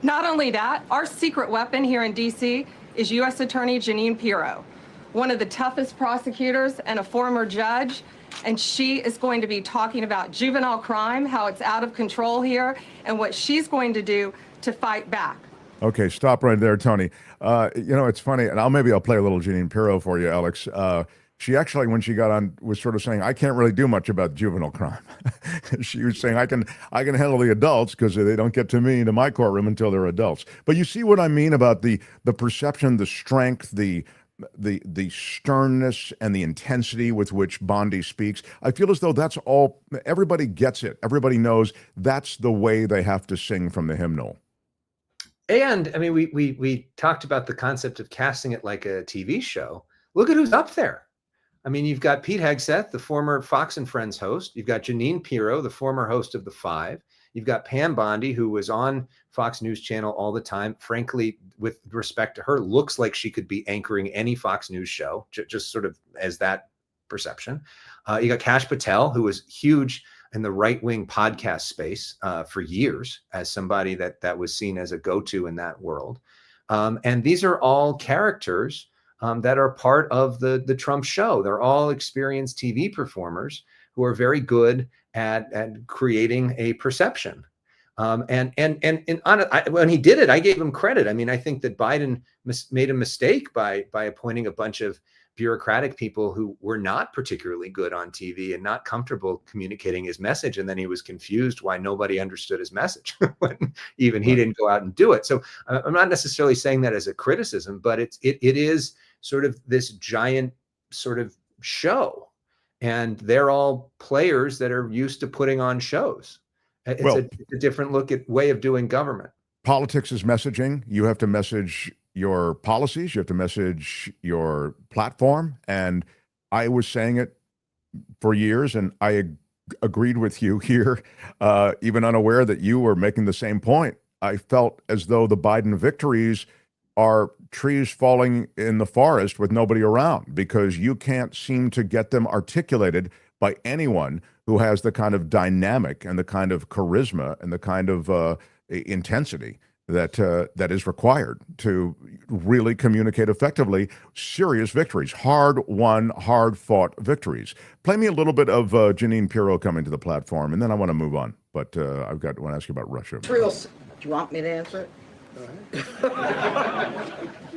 Not only that, our secret weapon here in D.C. is U.S. Attorney Jeanine Pirro, one of the toughest prosecutors and a former judge. And she is going to be talking about juvenile crime, how it's out of control here, and what she's going to do to fight back. Okay, stop right there, Tony. It's funny, and maybe I'll play a little Jeanine Pirro for you, Alex. She actually, when she got on, was sort of saying, I can't really do much about juvenile crime. She was saying, I can handle the adults because they don't get to me, to my courtroom until they're adults. But you see what I mean about the perception, the strength, the sternness and the intensity with which Bondi speaks. I feel as though that's all, everybody gets it. Everybody knows that's the way they have to sing from the hymnal. And we talked about the concept of casting it like a TV show. Look at who's up there. You've got Pete Hegseth, the former Fox and Friends host. You've got Jeanine Pirro, the former host of The Five. You've got Pam Bondi, who was on Fox News Channel all the time. Frankly, with respect to her, looks like she could be anchoring any Fox News show, just sort of as that perception. You got Kash Patel, who was huge in the right-wing podcast space for years as somebody that was seen as a go-to in that world. And these are all characters that are part of the Trump show. They're all experienced TV performers who are very good at creating a perception. When he did it, I gave him credit. I think that Biden made a mistake by appointing a bunch of bureaucratic people who were not particularly good on TV and not comfortable communicating his message. And then he was confused why nobody understood his message when even he didn't go out and do it. So I'm not necessarily saying that as a criticism, but it is sort of this giant sort of show. And they're all players that are used to putting on shows. It's a different way of doing government. Politics is messaging. You have to message your policies. You have to message your platform. And I was saying it for years, and I agreed with you here, even unaware that you were making the same point. I felt as though the Biden victories are trees falling in the forest with nobody around, because you can't seem to get them articulated by anyone who has the kind of dynamic and the kind of charisma and the kind of intensity that is required to really communicate effectively serious victories, hard-won, hard-fought victories. Play me a little bit of Jeanine Pirro coming to the platform, and then I want to move on. But I want to ask you about Russia. Do you want me to answer it?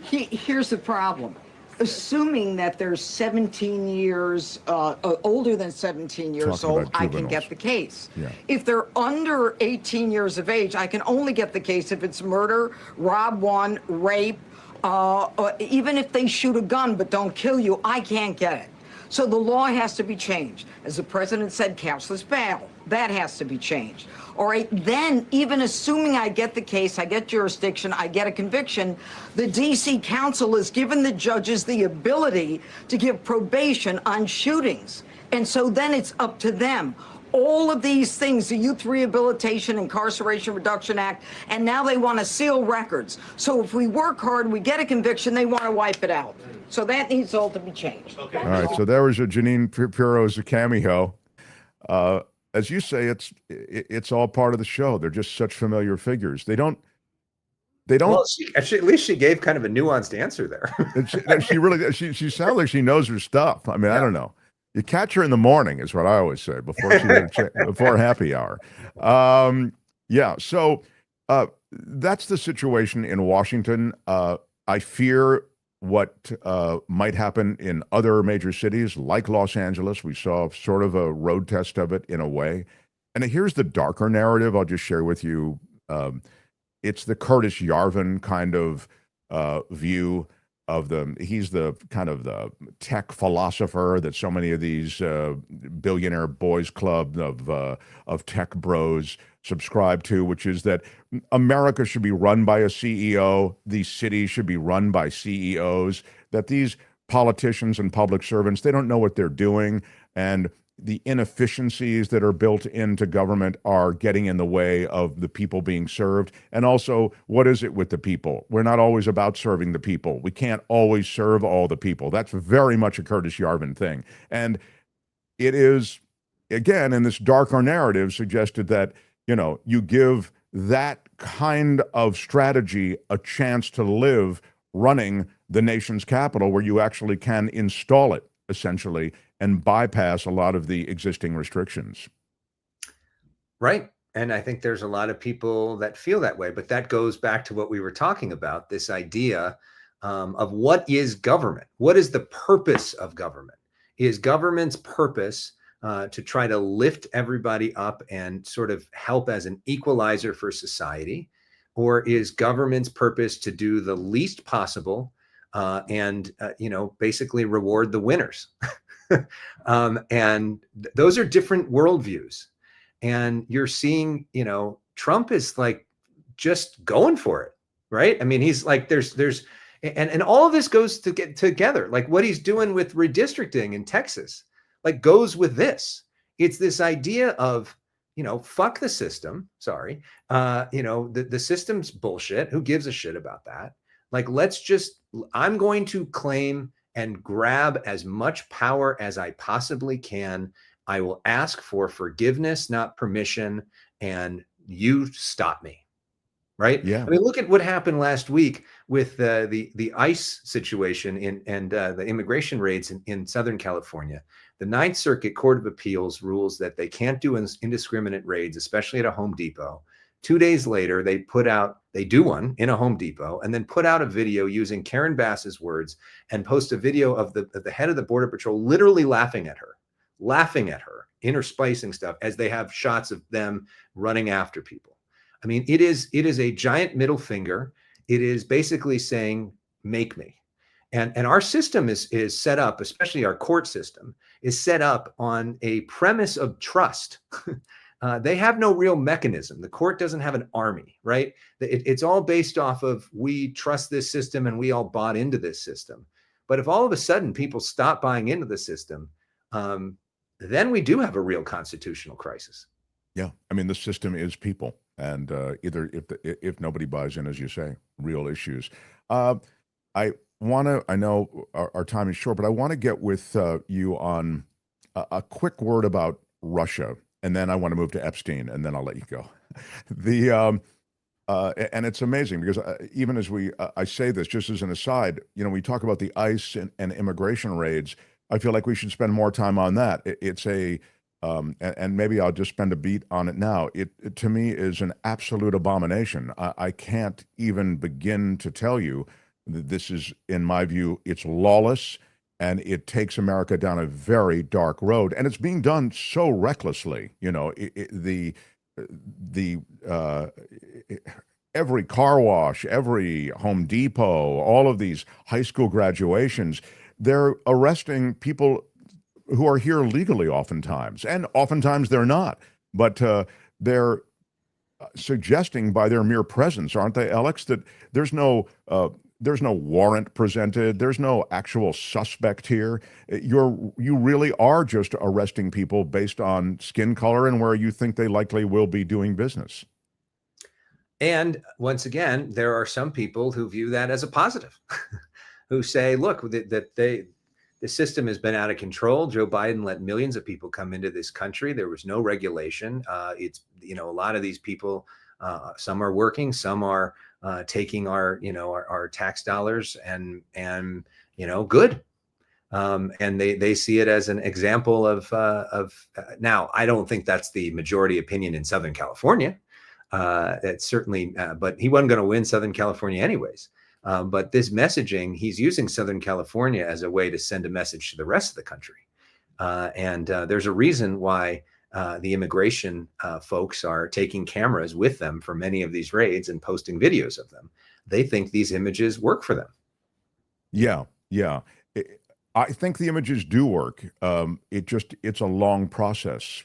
Here's the problem. Assuming that they're 17 years, older than 17 years old, I can get the case. Yeah. If they're under 18 years of age, I can only get the case if it's murder, rob one, rape, even if they shoot a gun but don't kill you, I can't get it. So the law has to be changed. As the president said, cashless bail. That has to be changed. All right, then even assuming I get the case, I get jurisdiction, I get a conviction, the DC Council has given the judges the ability to give probation on shootings. And so then it's up to them. All of these things, the Youth Rehabilitation Incarceration Reduction Act, and now they want to seal records. So if we work hard, we get a conviction, they want to wipe it out. So that needs all to be changed. Okay. All right, so there was a Jeanine Pirro's cameo. As you say, it's all part of the show. They're just such familiar figures. They don't. Well, at least she gave kind of a nuanced answer there. she sounds like she knows her stuff. I mean, I don't know. You catch her in the morning is what I always say before before happy hour. Yeah. So that's the situation in Washington. I fear what might happen in other major cities like Los Angeles. We saw sort of a road test of it in a way. And here's the darker narrative I'll just share with you. It's the Curtis Yarvin kind of view of he's the kind of the tech philosopher that so many of these billionaire boys club of tech bros subscribe to, which is that America should be run by a CEO, these cities should be run by CEOs, that these politicians and public servants, they don't know what they're doing, and the inefficiencies that are built into government are getting in the way of the people being served. And also, what is it with the people? We're not always about serving the people. We can't always serve all the people. That's very much a Curtis Yarvin thing. And it is, again, in this darker narrative, suggested that, you give that kind of strategy a chance to live running the nation's capital, where you actually can install it, essentially, and bypass a lot of the existing restrictions. Right. And I think there's a lot of people that feel that way. But that goes back to what we were talking about, this idea of what is government? What is the purpose of government? Is government's purpose to try to lift everybody up and sort of help as an equalizer for society? Or is government's purpose to do the least possible and basically reward the winners? And those are different worldviews. And you're seeing, Trump is like just going for it, right? I mean, he's like, and all of this goes to get together. Like what he's doing with redistricting in Texas, like goes with this. It's this idea of, fuck the system. Sorry. The system's bullshit. Who gives a shit about that? Like, I'm going to claim and grab as much power as I possibly can. I will ask for forgiveness, not permission, and you stop me. Right? Yeah. I mean, look at what happened last week with the ICE situation and the immigration raids in Southern California. The Ninth Circuit Court of Appeals rules that they can't do indiscriminate raids, especially at a Home Depot, 2 days later, they do one in a Home Depot and then put out a video using Karen Bass's words and post a video of the head of the Border Patrol literally laughing at her, interspicing stuff as they have shots of them running after people. I mean, it is a giant middle finger. It is basically saying, make me. And our system is set up, especially our court system, is set up on a premise of trust. They have no real mechanism. The court doesn't have an army, right? It's all based off of, we trust this system and we all bought into this system. But if all of a sudden people stop buying into the system, then we do have a real constitutional crisis. Yeah, I mean, the system is people, and either if nobody buys in, as you say, real issues. I know our time is short, but I want to get with you on a quick word about Russia, and then I want to move to Epstein, and then I'll let you go. And it's amazing because even as I say this just as an aside, we talk about the ICE and immigration raids. I feel like we should spend more time on that. And maybe I'll just spend a beat on it now. It to me is an absolute abomination. I can't even begin to tell you that this is, in my view, it's lawless, and it takes America down a very dark road. And it's being done so recklessly. Every car wash, every Home Depot, all of these high school graduations, they're arresting people who are here legally oftentimes, and oftentimes they're not. But they're suggesting by their mere presence, aren't they, Elex, that there's no warrant presented, there's no actual suspect here. You really are just arresting people based on skin color and where you think they likely will be doing business. And once again, there are some people who view that as a positive, who say, look, the system has been out of control. Joe Biden let millions of people come into this country. There was no regulation. It's, a lot of these people, some are working, some are taking our tax dollars and good. And they see it as an example of now, I don't think that's the majority opinion in Southern California. It's certainly, but he wasn't going to win Southern California anyways. But this messaging, he's using Southern California as a way to send a message to the rest of the country. And there's a reason why the immigration folks are taking cameras with them for many of these raids and posting videos of them. They think these images work for them. Yeah. I think the images do work. It's a long process,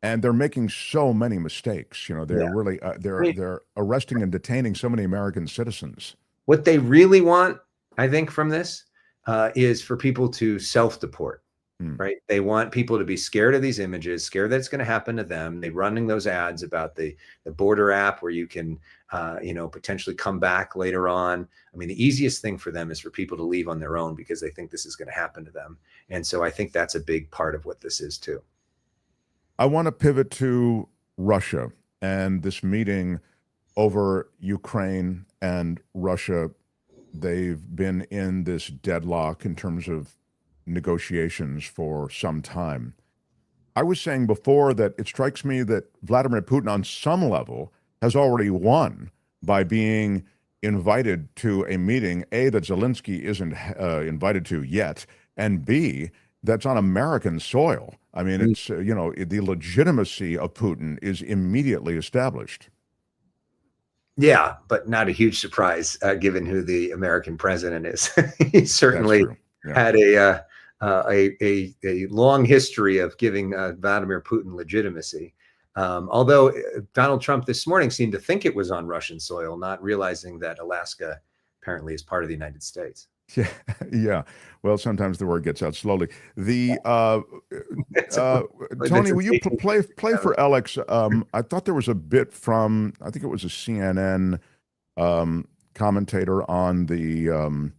and they're making so many mistakes. They're really, they're arresting and detaining so many American citizens. What they really want, I think, from this is for people to self-deport, right? They want people to be scared of these images, scared that it's going to happen to them. They're running those ads about the border app where you can, potentially come back later on. I mean, the easiest thing for them is for people to leave on their own because they think this is going to happen to them. And so I think that's a big part of what this is too. I want to pivot to Russia and this meeting over Ukraine and Russia. They've been in this deadlock in terms of negotiations for some time. I was saying before that it strikes me that Vladimir Putin on some level has already won by being invited to a meeting, A, that Zelensky isn't invited to yet, and B, that's on American soil. I mean, it's, the legitimacy of Putin is immediately established. Yeah, but not a huge surprise given who the American president is. He certainly had a long history of giving Vladimir Putin legitimacy. Although Donald Trump this morning seemed to think it was on Russian soil, not realizing that Alaska apparently is part of the United States. Yeah. Well, sometimes the word gets out slowly. Tony, will you play for Elex? I thought there was a bit from, I think it was a CNN commentator on the,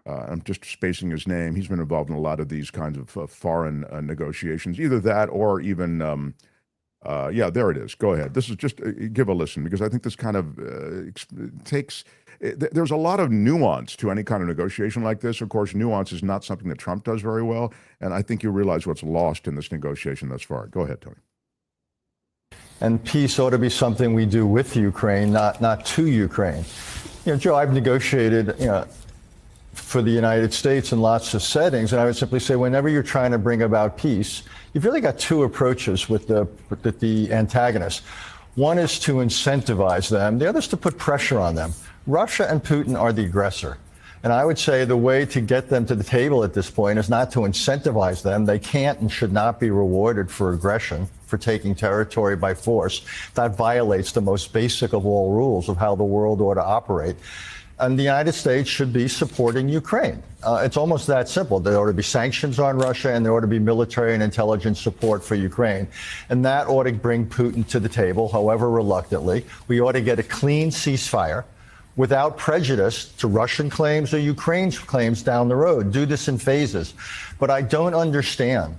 I'm just spacing his name. He's been involved in a lot of these kinds of foreign negotiations, either that or even, there it is. Go ahead. This is just, give a listen, because I think this kind of there's a lot of nuance to any kind of negotiation like this. Of course, nuance is not something that Trump does very well, and I think you realize what's lost in this negotiation thus far. Go ahead, Tony. And peace ought to be something we do with Ukraine, not to Ukraine. Joe, I've negotiated, for the United States in lots of settings, and I would simply say whenever you're trying to bring about peace, you've really got two approaches with the antagonists. One is to incentivize them. The other is to put pressure on them. Russia and Putin are the aggressor. And I would say the way to get them to the table at this point is not to incentivize them. They can't and should not be rewarded for aggression, for taking territory by force. That violates the most basic of all rules of how the world ought to operate. And the United States should be supporting Ukraine. It's almost that simple. There ought to be sanctions on Russia, and there ought to be military and intelligence support for Ukraine. And that ought to bring Putin to the table, however reluctantly. We ought to get a clean ceasefire without prejudice to Russian claims or Ukraine's claims down the road. Do this in phases. But I don't understand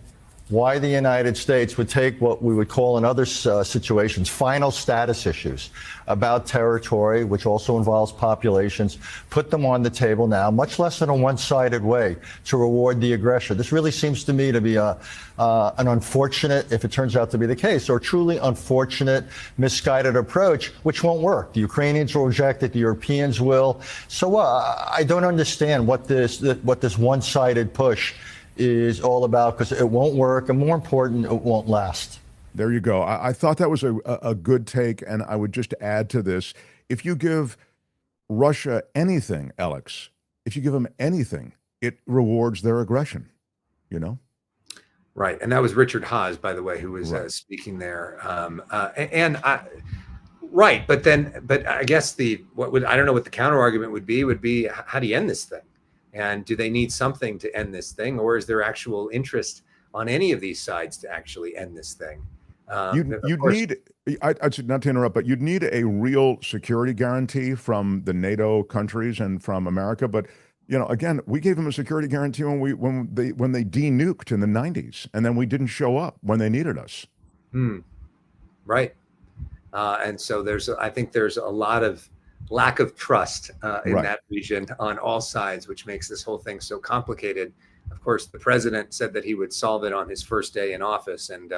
why the United States would take what we would call in other situations final status issues about territory, which also involves populations, put them on the table now, much less in a one-sided way to reward the aggressor. This really seems to me to be an unfortunate, if it turns out to be the case, or truly unfortunate, misguided approach, which won't work. The Ukrainians will reject it, the Europeans will. So I don't understand what this one-sided push is all about, because it won't work, and more important, it won't last. There you go. I thought that was a good take, and I would just add to this, if you give Russia anything, Elex, if you give them anything, it rewards their aggression, Right, and that was Richard Haas, by the way, who was speaking there. Right, but I guess I don't know what the counter argument would be how do you end this thing? And do they need something to end this thing, or is there actual interest on any of these sides to actually end this thing? You'd need, not to interrupt, but you'd need a real security guarantee from the NATO countries and from America. But again, we gave them a security guarantee when they denuked in the 90s, and then we didn't show up when they needed us. Right, and so I think there's a lot of lack of trust in that region on all sides, which makes this whole thing so complicated. Of course, the president said that he would solve it on his first day in office, and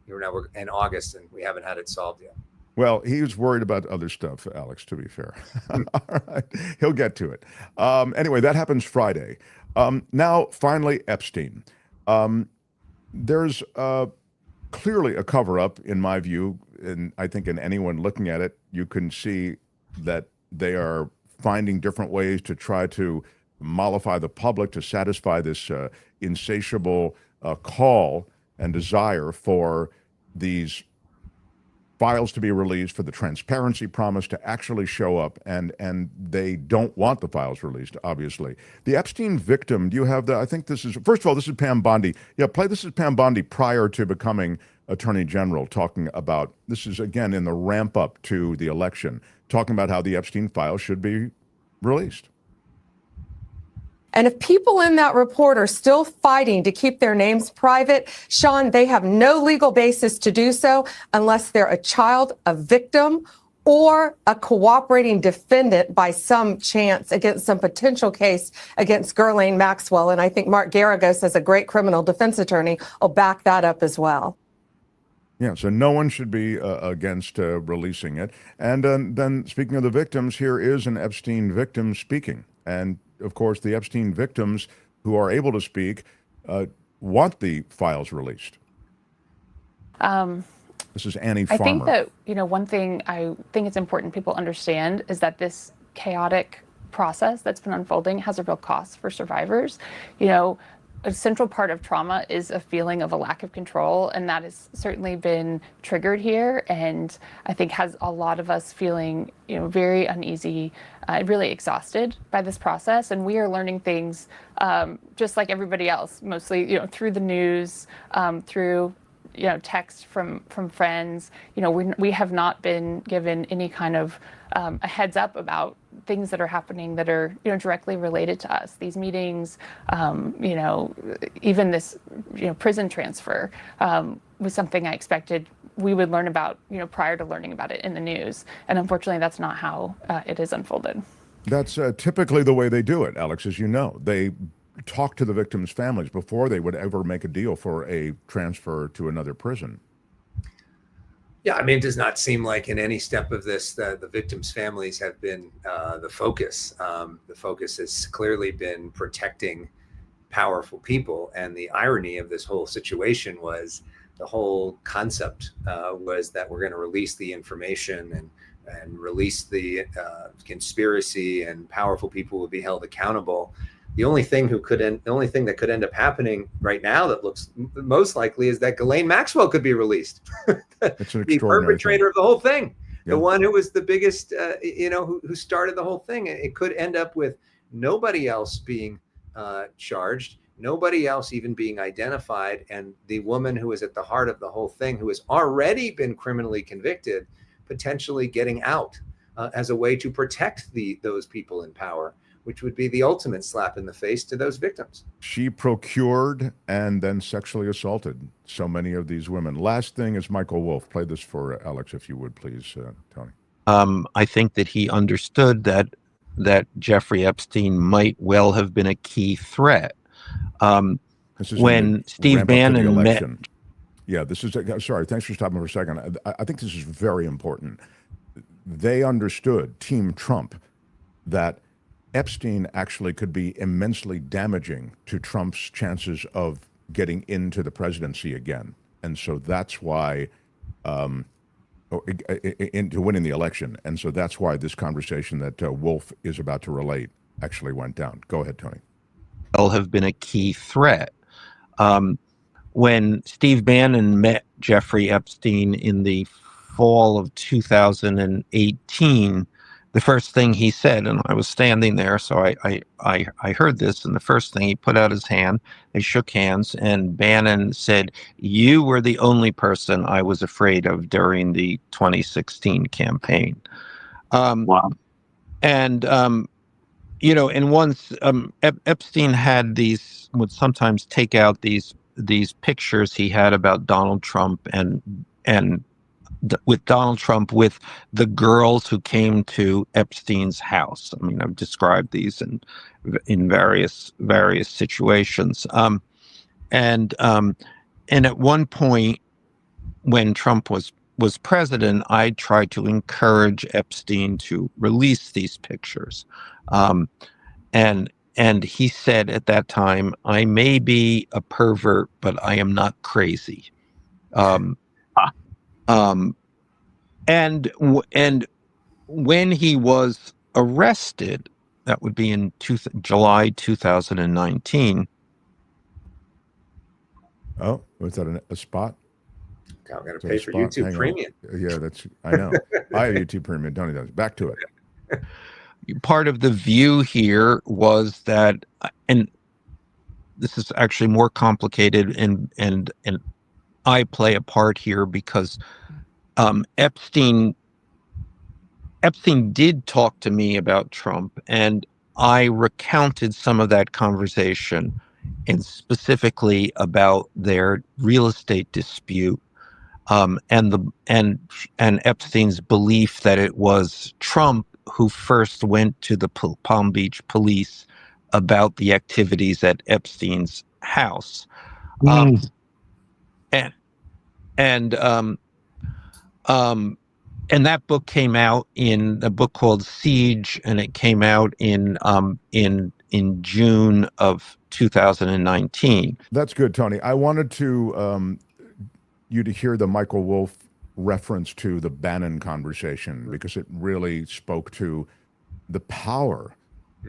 we're in August, and we haven't had it solved yet. Well, he was worried about other stuff, Elex, to be fair. All right, he'll get to it. Anyway, that happens Friday. Now, finally, Epstein. There's clearly a cover-up, in my view, and I think in anyone looking at it, you can see that they are finding different ways to try to mollify the public, to satisfy this insatiable call and desire for these files to be released, for the transparency promise to actually show up, and they don't want the files released, obviously. The Epstein victim, do you have I think this is, first of all, this is Pam Bondi. Yeah, this is Pam Bondi prior to becoming Attorney General, talking about, this is again in the ramp up to the election, talking about how the Epstein files should be released. And if people in that report are still fighting to keep their names private, Sean, they have no legal basis to do so unless they're a child, a victim, or a cooperating defendant by some chance against some potential case against Ghislaine Maxwell. And I think Mark Garagos, as a great criminal defense attorney, will back that up as well. Yeah, so no one should be against releasing it. And then speaking of the victims, here is an Epstein victim speaking. And of course, the Epstein victims who are able to speak want the files released. This is Annie Farmer. I think that, one thing I think it's important people understand is that this chaotic process that's been unfolding has a real cost for survivors. A central part of trauma is a feeling of a lack of control, and that has certainly been triggered here, and I think has a lot of us feeling, very uneasy, really exhausted by this process. And we are learning things just like everybody else, mostly, through the news, through text from friends. We have not been given any kind of a heads up about things that are happening that are directly related to us. These meetings, even this prison transfer was something I expected we would learn about prior to learning about it in the news, and unfortunately that's not how it is unfolded. That's typically the way they do it, Alex, as you know. They talk to the victims' families before they would ever make a deal for a transfer to another prison. Yeah, I mean, it does not seem like in any step of this the victims' families have been the focus. The focus has clearly been protecting powerful people. And the irony of this whole situation was the whole concept was that we're going to release the information and release the conspiracy, and powerful people will be held accountable. The only thing that could end up happening right now that looks most likely is that Ghislaine Maxwell could be released. The perpetrator of the whole thing, the one who was the biggest, who started the whole thing. It could end up with nobody else being charged, nobody else even being identified, and the woman who is at the heart of the whole thing, who has already been criminally convicted, potentially getting out as a way to protect those people in power, which would be the ultimate slap in the face to those victims. She procured and then sexually assaulted so many of these women. Last thing is Michael Wolff. Play this for Alex, if you would, please, Tony. I think that he understood that Jeffrey Epstein might well have been a key threat. When Steve Bannon met... Yeah, this is... Sorry, thanks for stopping for a second. I think this is very important. They understood, Team Trump, that Epstein actually could be immensely damaging to Trump's chances of getting into the presidency again. And so that's why, into winning the election. And so that's why this conversation that Wolff is about to relate actually went down. Go ahead, Tony. Have been a key threat. When Steve Bannon met Jeffrey Epstein in the fall of 2018, the first thing he said, and I was standing there, so I heard this, and the first thing, he put out his hand, they shook hands, and Bannon said, "You were the only person I was afraid of during the 2016 campaign." Wow. And, and once Epstein had would sometimes take out these pictures he had about Donald Trump and with Donald Trump with the girls who came to Epstein's house. I mean, I've described these in various situations. And at one point, when Trump was president, I tried to encourage Epstein to release these pictures. And he said at that time, "I may be a pervert, but I am not crazy." And when he was arrested, that would be in July 2019. Oh, was that a spot? I'm going to pay for YouTube Premium. Yeah, I know. I have YouTube Premium. Tony does. Back to it. Part of the view here was that, and this is actually more complicated, and I play a part here because Epstein did talk to me about Trump, and I recounted some of that conversation, and specifically about their real estate dispute, and Epstein's belief that it was Trump who first went to the Palm Beach police about the activities at Epstein's house. And that book came out in a book called Siege, and it came out in June of 2019. That's good, Tony. I wanted to you to hear the Michael Wolff reference to the Bannon conversation, because it really spoke to the power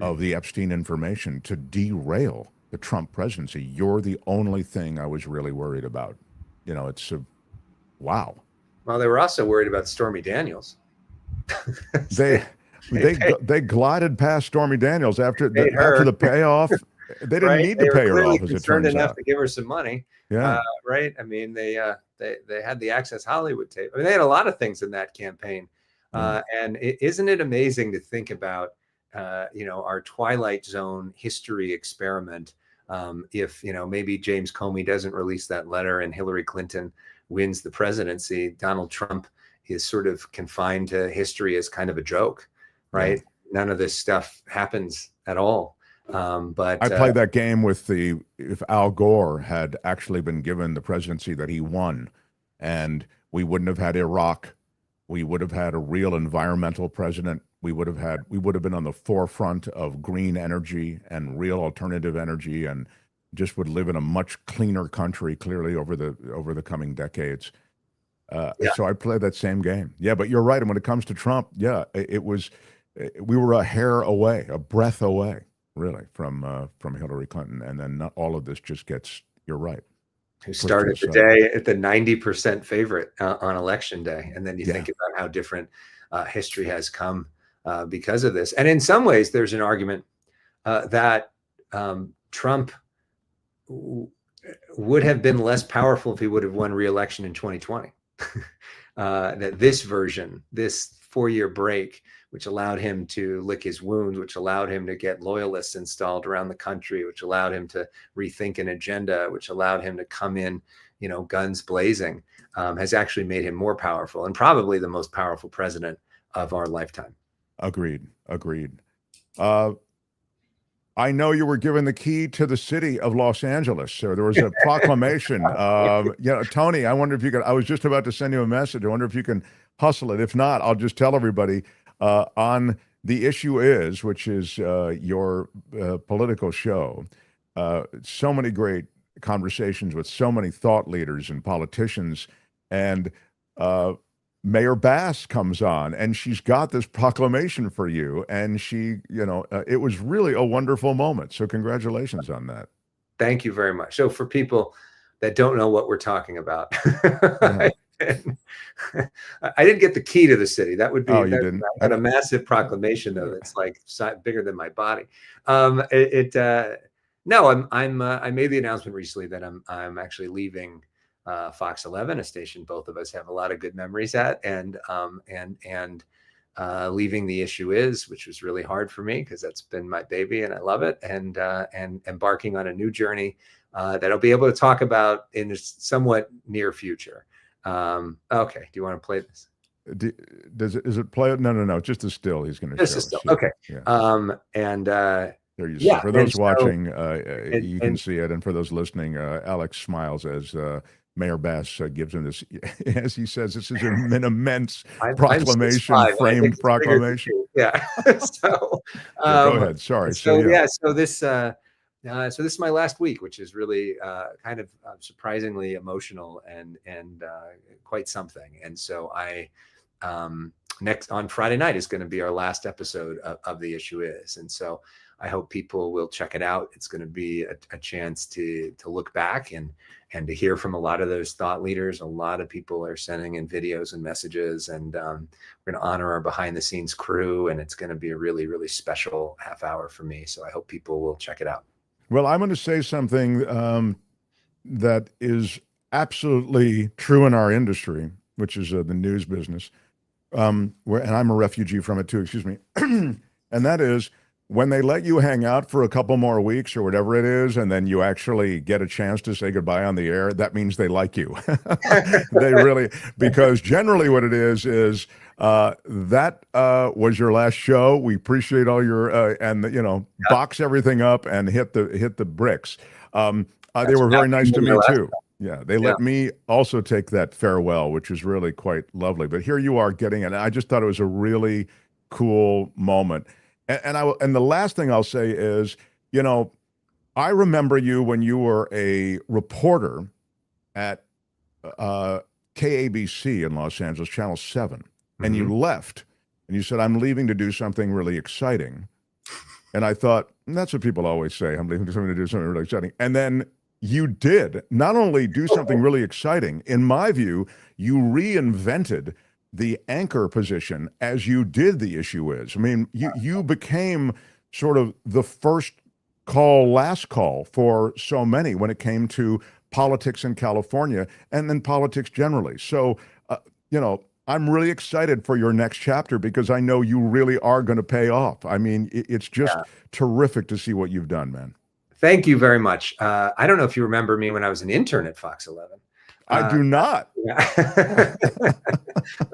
of the Epstein information to derail the Trump presidency. You're the only thing I was really worried about. It's wow. Well, they were also worried about Stormy Daniels. They glided past Stormy Daniels after the payoff. They didn't need to pay her off, as it turns out. Enough to give her some money. Yeah. Right. I mean, they had the Access Hollywood tape. I mean, they had a lot of things in that campaign. And isn't it amazing to think about, our Twilight Zone history experiment? If, maybe James Comey doesn't release that letter and Hillary Clinton wins the presidency, Donald Trump is sort of confined to history as kind of a joke, right? Yeah. None of this stuff happens at all. But I played that game with if Al Gore had actually been given the presidency that he won, and we wouldn't have had Iraq. We would have had a real environmental president. We would have been on the forefront of green energy and real alternative energy, and just would live in a much cleaner country, clearly over the coming decades. So I played that same game. Yeah, but you're right. And when it comes to Trump, we were a hair away, a breath away, really, from Hillary Clinton. And then not all of this just gets, you're right. Who started the day at the 90% favorite on election day. And then you think about how different history has come because of this. And in some ways, there's an argument that Trump would have been less powerful if he would have won re-election in 2020. That this version, this 4-year break, which allowed him to lick his wounds, which allowed him to get loyalists installed around the country, which allowed him to rethink an agenda, which allowed him to come in, guns blazing, has actually made him more powerful and probably the most powerful president of our lifetime. Agreed. I know you were given the key to the city of Los Angeles. So there was a proclamation. Tony, I wonder if you could, I was just about to send you a message. I wonder if you can hustle it. If not, I'll just tell everybody on The Issue Is, which is your political show. So many great conversations with so many thought leaders and politicians. And Mayor Bass comes on, and she's got this proclamation for you. And she, it was really a wonderful moment. So congratulations on that. Thank you very much. So for people that don't know what we're talking about, I didn't get the key to the city. That would be you didn't. I got a massive proclamation though. That's like bigger than my body. No, I made the announcement recently that I'm actually leaving Fox 11, a station both of us have a lot of good memories at, and leaving The Issue Is, which was really hard for me because that's been my baby and I love it, and embarking on a new journey that I'll be able to talk about in a somewhat near future. Okay, do you want to play this? Is it play? No, just a still. He's going to just a still. Okay. Yeah. There you see. For those watching, you can see it, and for those listening, Alex smiles as Mayor Bass gives him this, as he says, this is an immense proclamation, framed proclamation. Yeah. So go ahead. Sorry. So this is my last week, which is really kind of surprisingly emotional and quite something. And so next on Friday night is going to be our last episode of The Issue Is. And so I hope people will check it out. It's going to be a chance to look back and to hear from a lot of those thought leaders. A lot of people are sending in videos and messages, and we're going to honor our behind the scenes crew. And it's going to be a really, really special half hour for me. So I hope people will check it out. Well, I'm going to say something that is absolutely true in our industry, which is the news business, and I'm a refugee from it too, excuse me. And that is, when they let you hang out for a couple more weeks or whatever it is, and then you actually get a chance to say goodbye on the air, that means they like you. They really, because generally what it is that was your last show. We appreciate all your, box everything up and hit the bricks. They were very nice to me too. Yeah, they let me also take that farewell, which is really quite lovely. But here you are getting it. I just thought it was a really cool moment. And the last thing I'll say is, I remember you when you were a reporter at KABC in Los Angeles, Channel 7, and you left, and you said, I'm leaving to do something really exciting. And I thought, that's what people always say, I'm leaving to do something really exciting. And then you did not only do something really exciting, in my view, you reinvented the anchor position as you did The Issue Is. I mean, you became sort of the first call, last call for so many when it came to politics in California and then politics generally. So, I'm really excited for your next chapter because I know you really are going to pay off. I mean, it's just terrific to see what you've done, man. Thank you very much. I don't know if you remember me when I was an intern at Fox 11. I do not. I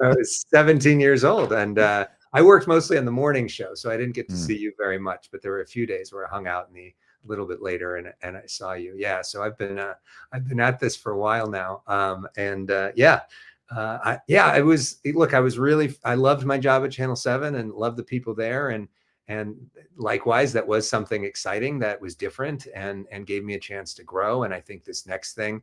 was 17 years old, and I worked mostly on the morning show, so I didn't get to see you very much. But there were a few days where I hung out in the little bit later, and I saw you. Yeah, so I've been at this for a while now, I loved my job at Channel 7 and loved the people there, and likewise, that was something exciting that was different and gave me a chance to grow. And I think this next thing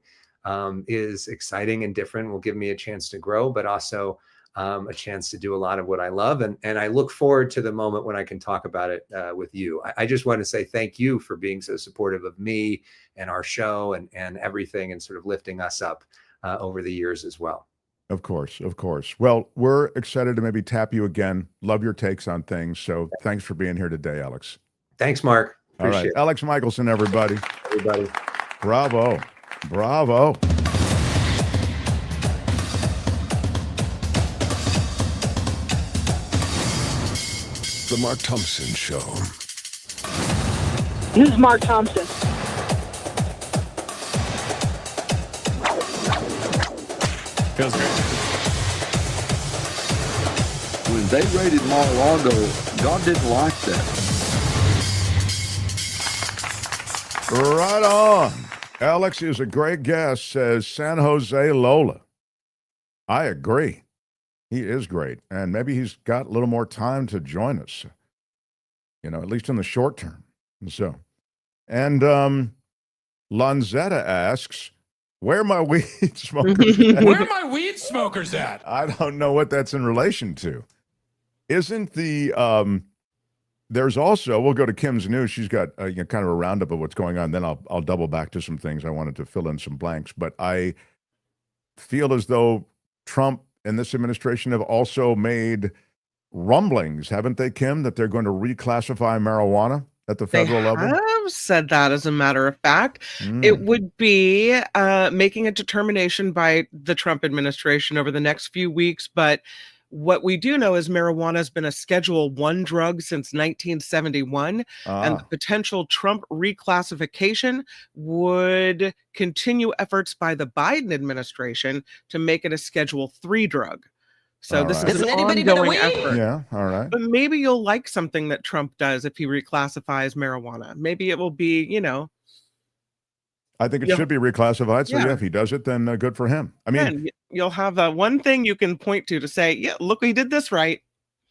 is exciting and different, will give me a chance to grow, but also a chance to do a lot of what I love. And I look forward to the moment when I can talk about it with you. I just want to say thank you for being so supportive of me and our show and everything, and sort of lifting us up over the years as well. Of course, of course. Well, we're excited to maybe tap you again. Love your takes on things. So thanks for being here today, Alex. Thanks, Mark. All right. Elex Michaelson, everybody. Bravo. Bravo. The Mark Thompson Show. This is Mark Thompson. Feels great. When they raided Mar-a-Lago, God didn't like that. Right on. Alex is a great guest, says San Jose Lola. I agree. He is great. And maybe he's got a little more time to join us, at least in the short term. And Lanzetta asks, where are my weed smokers at? Where are my weed smokers at? I don't know what that's in relation to. Isn't the there's also, we'll go to Kim's news. She's got kind of a roundup of what's going on. Then I'll double back to some things. I wanted to fill in some blanks, but I feel as though Trump and this administration have also made rumblings, haven't they, Kim, that they're going to reclassify marijuana at the federal level? They have said that, as a matter of fact. It would be making a determination by the Trump administration over the next few weeks. But what we do know is marijuana has been a Schedule I drug since 1971, and the potential Trump reclassification would continue efforts by the Biden administration to make it a Schedule III drug. So this is an ongoing effort. Yeah, all right. But maybe you'll like something that Trump does if he reclassifies marijuana. Maybe it will be, I think it should be reclassified. So if he does it, then good for him. I mean, you'll have one thing you can point to say, yeah, look, he did this right.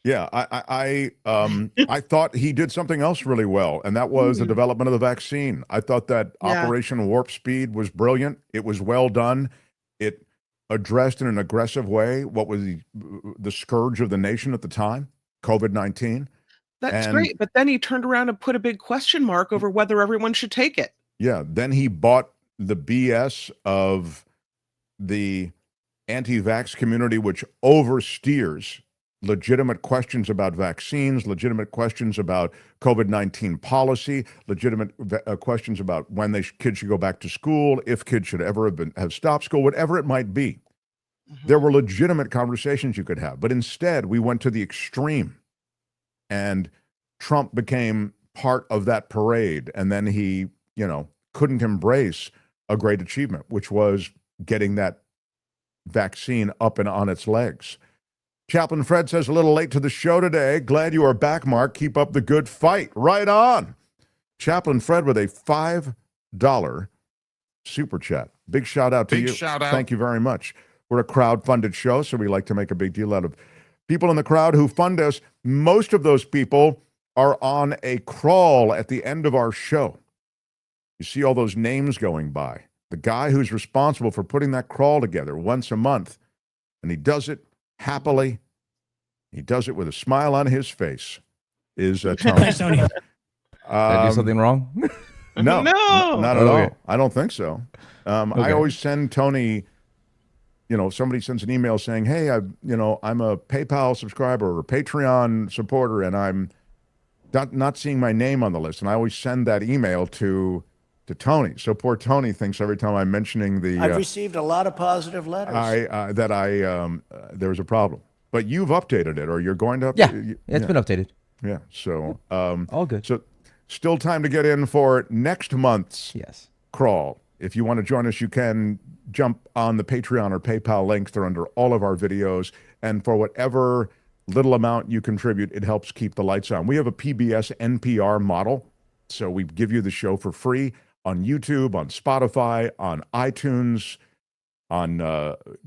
Yeah, I thought he did something else really well, and that was the development of the vaccine. I thought that Operation Warp Speed was brilliant. It was well done. It addressed in an aggressive way what was the scourge of the nation at the time, COVID-19. That's great, but then he turned around and put a big question mark over whether everyone should take it. Yeah, then he bought the BS of the anti-vax community, which oversteers legitimate questions about vaccines, legitimate questions about COVID-19 policy, legitimate questions about when kids should go back to school, if kids should ever have stopped school, whatever it might be. There were legitimate conversations you could have, but instead we went to the extreme, and Trump became part of that parade, and then he couldn't embrace a great achievement, which was getting that vaccine up and on its legs. Chaplain Fred says, a little late to the show today. Glad you are back, Mark. Keep up the good fight. Right on. Chaplain Fred with a $5 super chat. Big shout out to you. Big shout out. Thank you very much. We're a crowd-funded show, so we like to make a big deal out of people in the crowd who fund us. Most of those people are on a crawl at the end of our show. You see all those names going by. The guy who's responsible for putting that crawl together once a month, and he does it happily. He does it with a smile on his face, is Tony. Did I do something wrong? No, not at all. I don't think so. Okay. I always send Tony, if somebody sends an email saying, hey, I'm a PayPal subscriber or a Patreon supporter, and I'm not seeing my name on the list. And I always send that email to Tony. So poor Tony thinks every time I'm mentioning the... I've received a lot of positive letters. There was a problem. But you've updated it, or you're going to update it? Yeah, it's been updated. Yeah, so... all good. So still time to get in for next month's crawl. If you want to join us, you can jump on the Patreon or PayPal links. They're under all of our videos. And for whatever little amount you contribute, it helps keep the lights on. We have a PBS NPR model So we give you the show for free on YouTube, on Spotify, on iTunes, on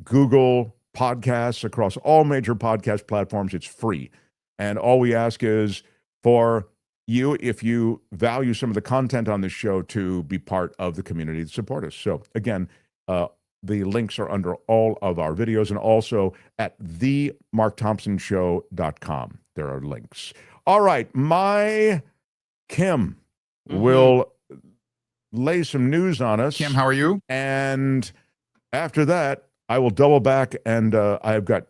Google Podcasts, across all major podcast platforms. It's free. And all we ask is for you, if you value some of the content on this show, to be part of the community to support us. So again, the links are under all of our videos and also at themarkthompsonshow.com. There are links. All right, my Kim will lay some news on us. Kim, how are you? And after that, I will double back, and I've got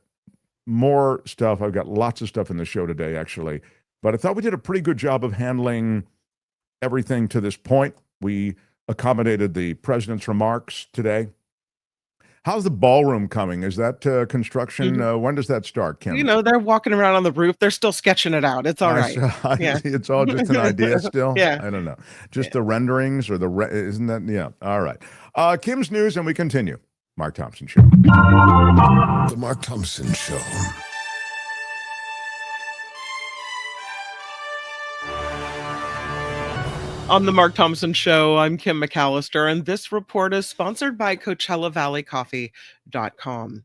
more stuff. I've got lots of stuff in the show today, actually. But I thought we did a pretty good job of handling everything to this point. We accommodated the president's remarks today. How's the ballroom coming? Is that construction? When does that start, Kim? You know, they're walking around on the roof. They're still sketching it out. It's all right. Yeah. It's all just an idea still? Yeah. I don't know. Just the renderings or isn't that? Yeah. All right. Kim's news, and we continue. Mark Thompson Show. The Mark Thompson Show. On the Mark Thompson Show, I'm Kim McAllister, and this report is sponsored by CoachellaValleyCoffee.com.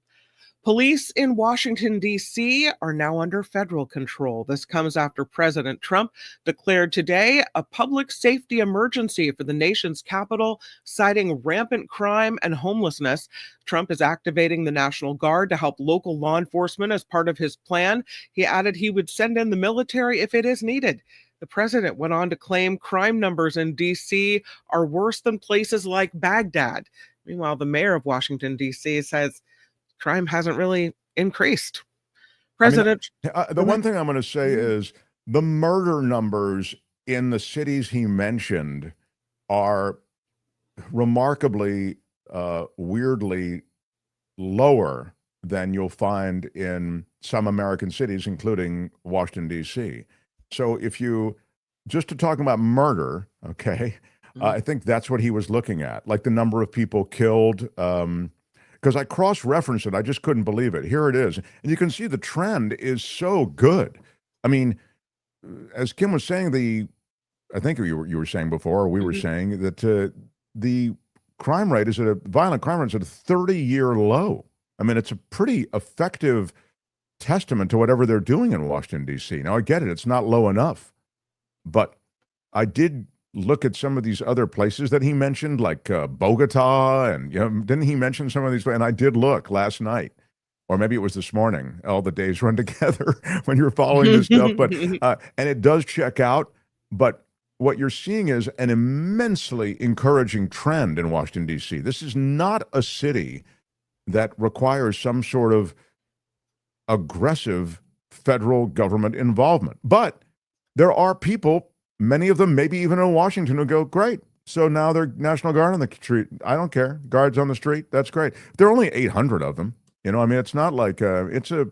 Police in Washington, D.C. are now under federal control. This comes after President Trump declared today a public safety emergency for the nation's capital, citing rampant crime and homelessness. Trump is activating the National Guard to help local law enforcement as part of his plan. He added he would send in the military if it is needed. The president went on to claim crime numbers in D.C. are worse than places like Baghdad. Meanwhile, the mayor of Washington, D.C. says crime hasn't really increased. President. The one thing I'm going to say is the murder numbers in the cities he mentioned are remarkably, weirdly lower than you'll find in some American cities, including Washington, D.C. So if you, just to talk about murder, okay, I think that's what he was looking at, like the number of people killed, because I cross-referenced it. I just couldn't believe it. Here it is. And you can see the trend is so good. I mean, as Kim was saying, I think you were saying before, or we were saying that the crime rate is violent crime rate is at a 30-year low. I mean, it's a pretty effective testament to whatever they're doing in Washington, D.C. Now, I get it. It's not low enough. But I did look at some of these other places that he mentioned, like Bogota, and didn't he mention some of these? And I did look last night, or maybe it was this morning. All the days run together when you're following this stuff. But and it does check out. But what you're seeing is an immensely encouraging trend in Washington, D.C. This is not a city that requires some sort of aggressive federal government involvement. But there are people, many of them maybe even in Washington, who go, great, so now they're National Guard on the street. I don't care. Guards on the street, that's great. There are only 800 of them. I mean, it's not like it's a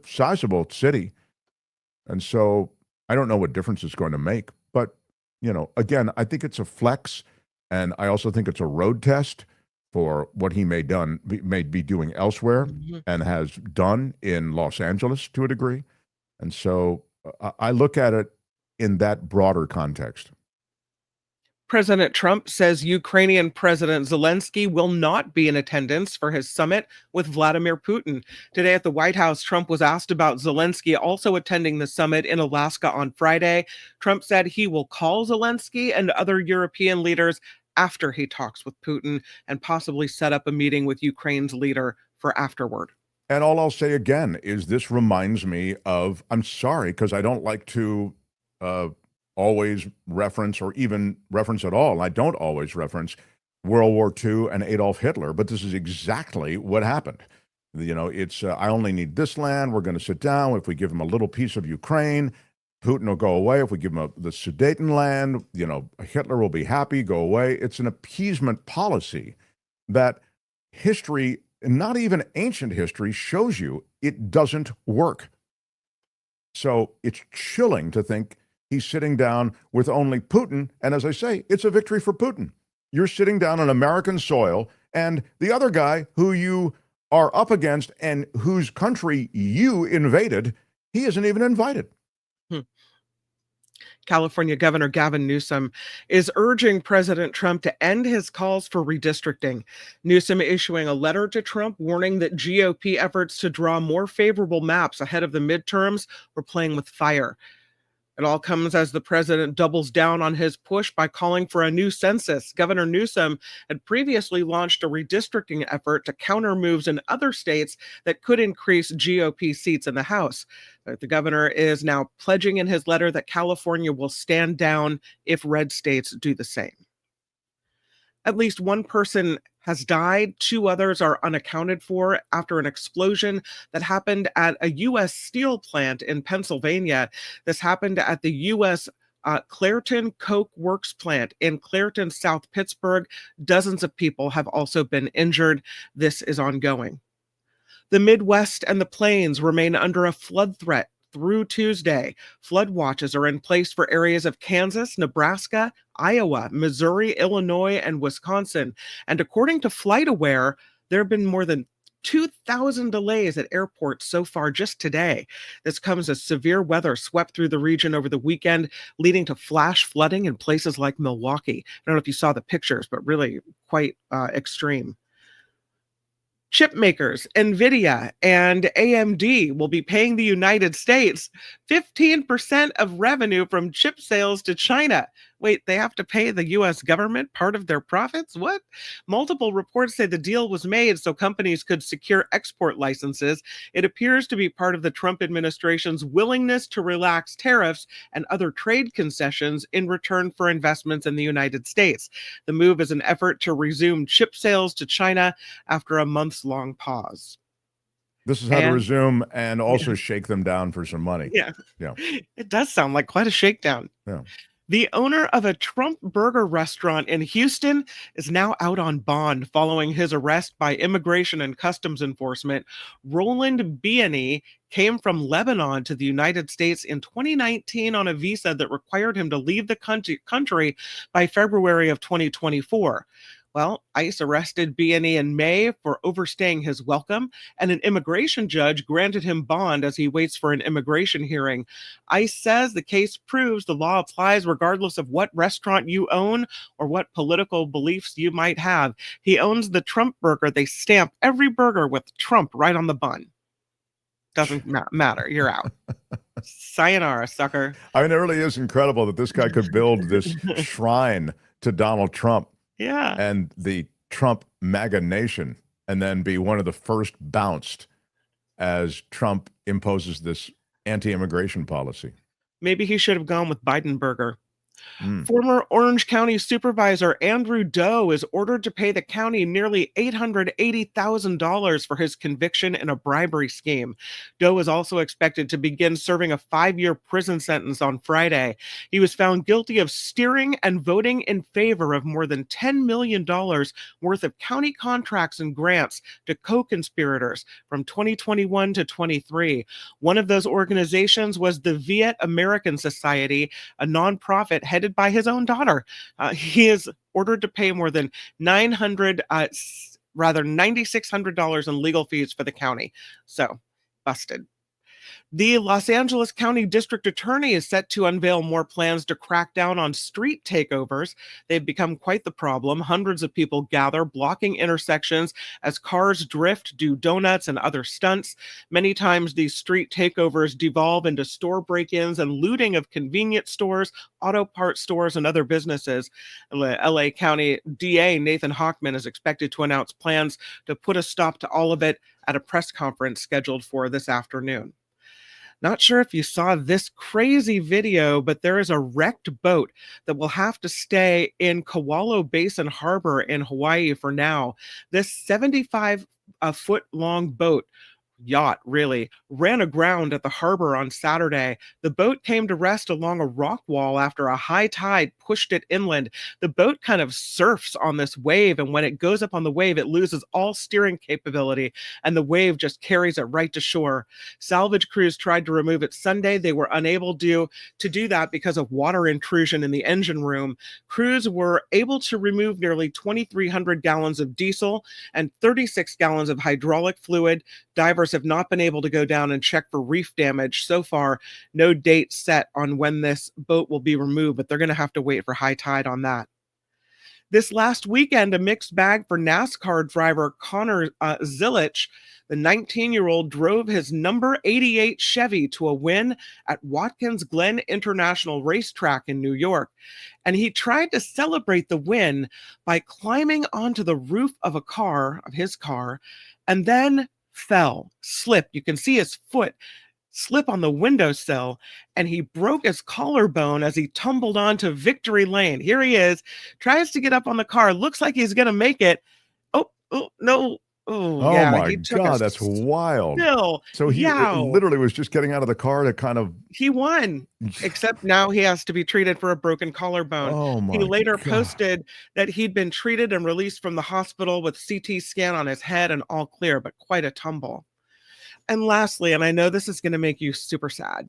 sizable city. And so I don't know what difference it's going to make. But, again, I think it's a flex. And I also think it's a road test for what he may be doing elsewhere and has done in Los Angeles to a degree. And so I look at it in that broader context. President Trump says Ukrainian President Zelensky will not be in attendance for his summit with Vladimir Putin. Today at the White House, Trump was asked about Zelensky also attending the summit in Alaska on Friday. Trump said he will call Zelensky and other European leaders after he talks with Putin and possibly set up a meeting with Ukraine's leader for afterward. And all I'll say again is this reminds me of, I'm sorry, because I don't like to always reference or even reference at all. I don't always reference World War II and Adolf Hitler, but this is exactly what happened. It's, I only need this land. We're going to sit down. If we give him a little piece of Ukraine, Putin will go away. If we give him the Sudetenland, Hitler will be happy, go away. It's an appeasement policy that history, not even ancient history, shows you it doesn't work. So it's chilling to think he's sitting down with only Putin. And as I say, it's a victory for Putin. You're sitting down on American soil, and the other guy who you are up against and whose country you invaded, he isn't even invited. California Governor Gavin Newsom is urging President Trump to end his calls for redistricting. Newsom issuing a letter to Trump warning that GOP efforts to draw more favorable maps ahead of the midterms were playing with fire. It all comes as the president doubles down on his push by calling for a new census. Governor Newsom had previously launched a redistricting effort to counter moves in other states that could increase GOP seats in the House. The governor is now pledging in his letter that California will stand down if red states do the same. At least one person has died. 2 others are unaccounted for after an explosion that happened at a U.S. steel plant in Pennsylvania. This happened at the U.S. Clairton Coke Works plant in Clairton, South Pittsburgh. Dozens of people have also been injured. This is ongoing. The Midwest and the Plains remain under a flood threat through Tuesday. Flood watches are in place for areas of Kansas, Nebraska, Iowa, Missouri, Illinois, and Wisconsin. And according to FlightAware, there have been more than 2,000 delays at airports so far just today. This comes as severe weather swept through the region over the weekend, leading to flash flooding in places like Milwaukee. I don't know if you saw the pictures, but really quite extreme. Chip makers, NVIDIA and AMD will be paying the United States 15% of revenue from chip sales to China. Wait, they have to pay the U.S. government part of their profits? What? Multiple reports say the deal was made so companies could secure export licenses. It appears to be part of the Trump administration's willingness to relax tariffs and other trade concessions in return for investments in the United States. The move is an effort to resume chip sales to China after a months-long pause. This is how to resume and also shake them down for some money. Yeah. Yeah. It does sound like quite a shakedown. Yeah. The owner of a Trump burger restaurant in Houston is now out on bond following his arrest by Immigration and Customs Enforcement. Roland Biani came from Lebanon to the United States in 2019 on a visa that required him to leave the country by February of 2024. Well, ICE arrested Biani in May for overstaying his welcome, and an immigration judge granted him bond as he waits for an immigration hearing. ICE says the case proves the law applies regardless of what restaurant you own or what political beliefs you might have. He owns the Trump burger. They stamp every burger with Trump right on the bun. Doesn't matter. You're out. Sayonara, sucker. I mean, it really is incredible that this guy could build this shrine to Donald Trump. Yeah. And the Trump MAGA nation, and then be one of the first bounced as Trump imposes this anti-immigration policy. Maybe he should have gone with Biden burger. Former Orange County Supervisor Andrew Doe is ordered to pay the county nearly $880,000 for his conviction in a bribery scheme. Doe is also expected to begin serving a 5-year prison sentence on Friday. He was found guilty of steering and voting in favor of more than $10 million worth of county contracts and grants to co-conspirators from 2021 to 23. One of those organizations was the Viet American Society, a nonprofit headed by his own daughter. He is ordered to pay more than $9,600 in legal fees for the county. So, busted. The Los Angeles County District Attorney is set to unveil more plans to crack down on street takeovers. They've become quite the problem. Hundreds of people gather, blocking intersections as cars drift, do donuts, and other stunts. Many times these street takeovers devolve into store break-ins and looting of convenience stores, auto parts stores, and other businesses. LA County DA Nathan Hochman is expected to announce plans to put a stop to all of it at a press conference scheduled for this afternoon. Not sure if you saw this crazy video, but there is a wrecked boat that will have to stay in Kewalo Basin Harbor in Hawaii for now. This 75-foot-long boat, yacht really, ran aground at the harbor on Saturday. The boat came to rest along a rock wall after a high tide pushed it inland. The boat kind of surfs on this wave, and when it goes up on the wave, it loses all steering capability, and the wave just carries it right to shore. Salvage crews tried to remove it Sunday. They were unable to do that because of water intrusion in the engine room. Crews were able to remove nearly 2,300 gallons of diesel and 36 gallons of hydraulic fluid. Divers course, have not been able to go down and check for reef damage. So far, no date set on when this boat will be removed, but they're going to have to wait for high tide on that. This last weekend, a mixed bag for NASCAR driver Connor Zilich. The 19-year-old drove his number 88 Chevy to a win at Watkins Glen International Racetrack in New York. And he tried to celebrate the win by climbing onto the roof of his car, and then fell, slipped. You can see his foot slip on the windowsill, and he broke his collarbone as he tumbled onto Victory Lane. Here he is, tries to get up on the car, looks like he's going to make it. Oh, no. Oh, yeah, my God, that's wild. So he literally was just getting out of the car to kind of... He won, except now he has to be treated for a broken collarbone. Oh my He later God. posted that he'd been treated and released from the hospital with CT scan on his head and all clear, but quite a tumble. And lastly, and I know this is going to make you super sad,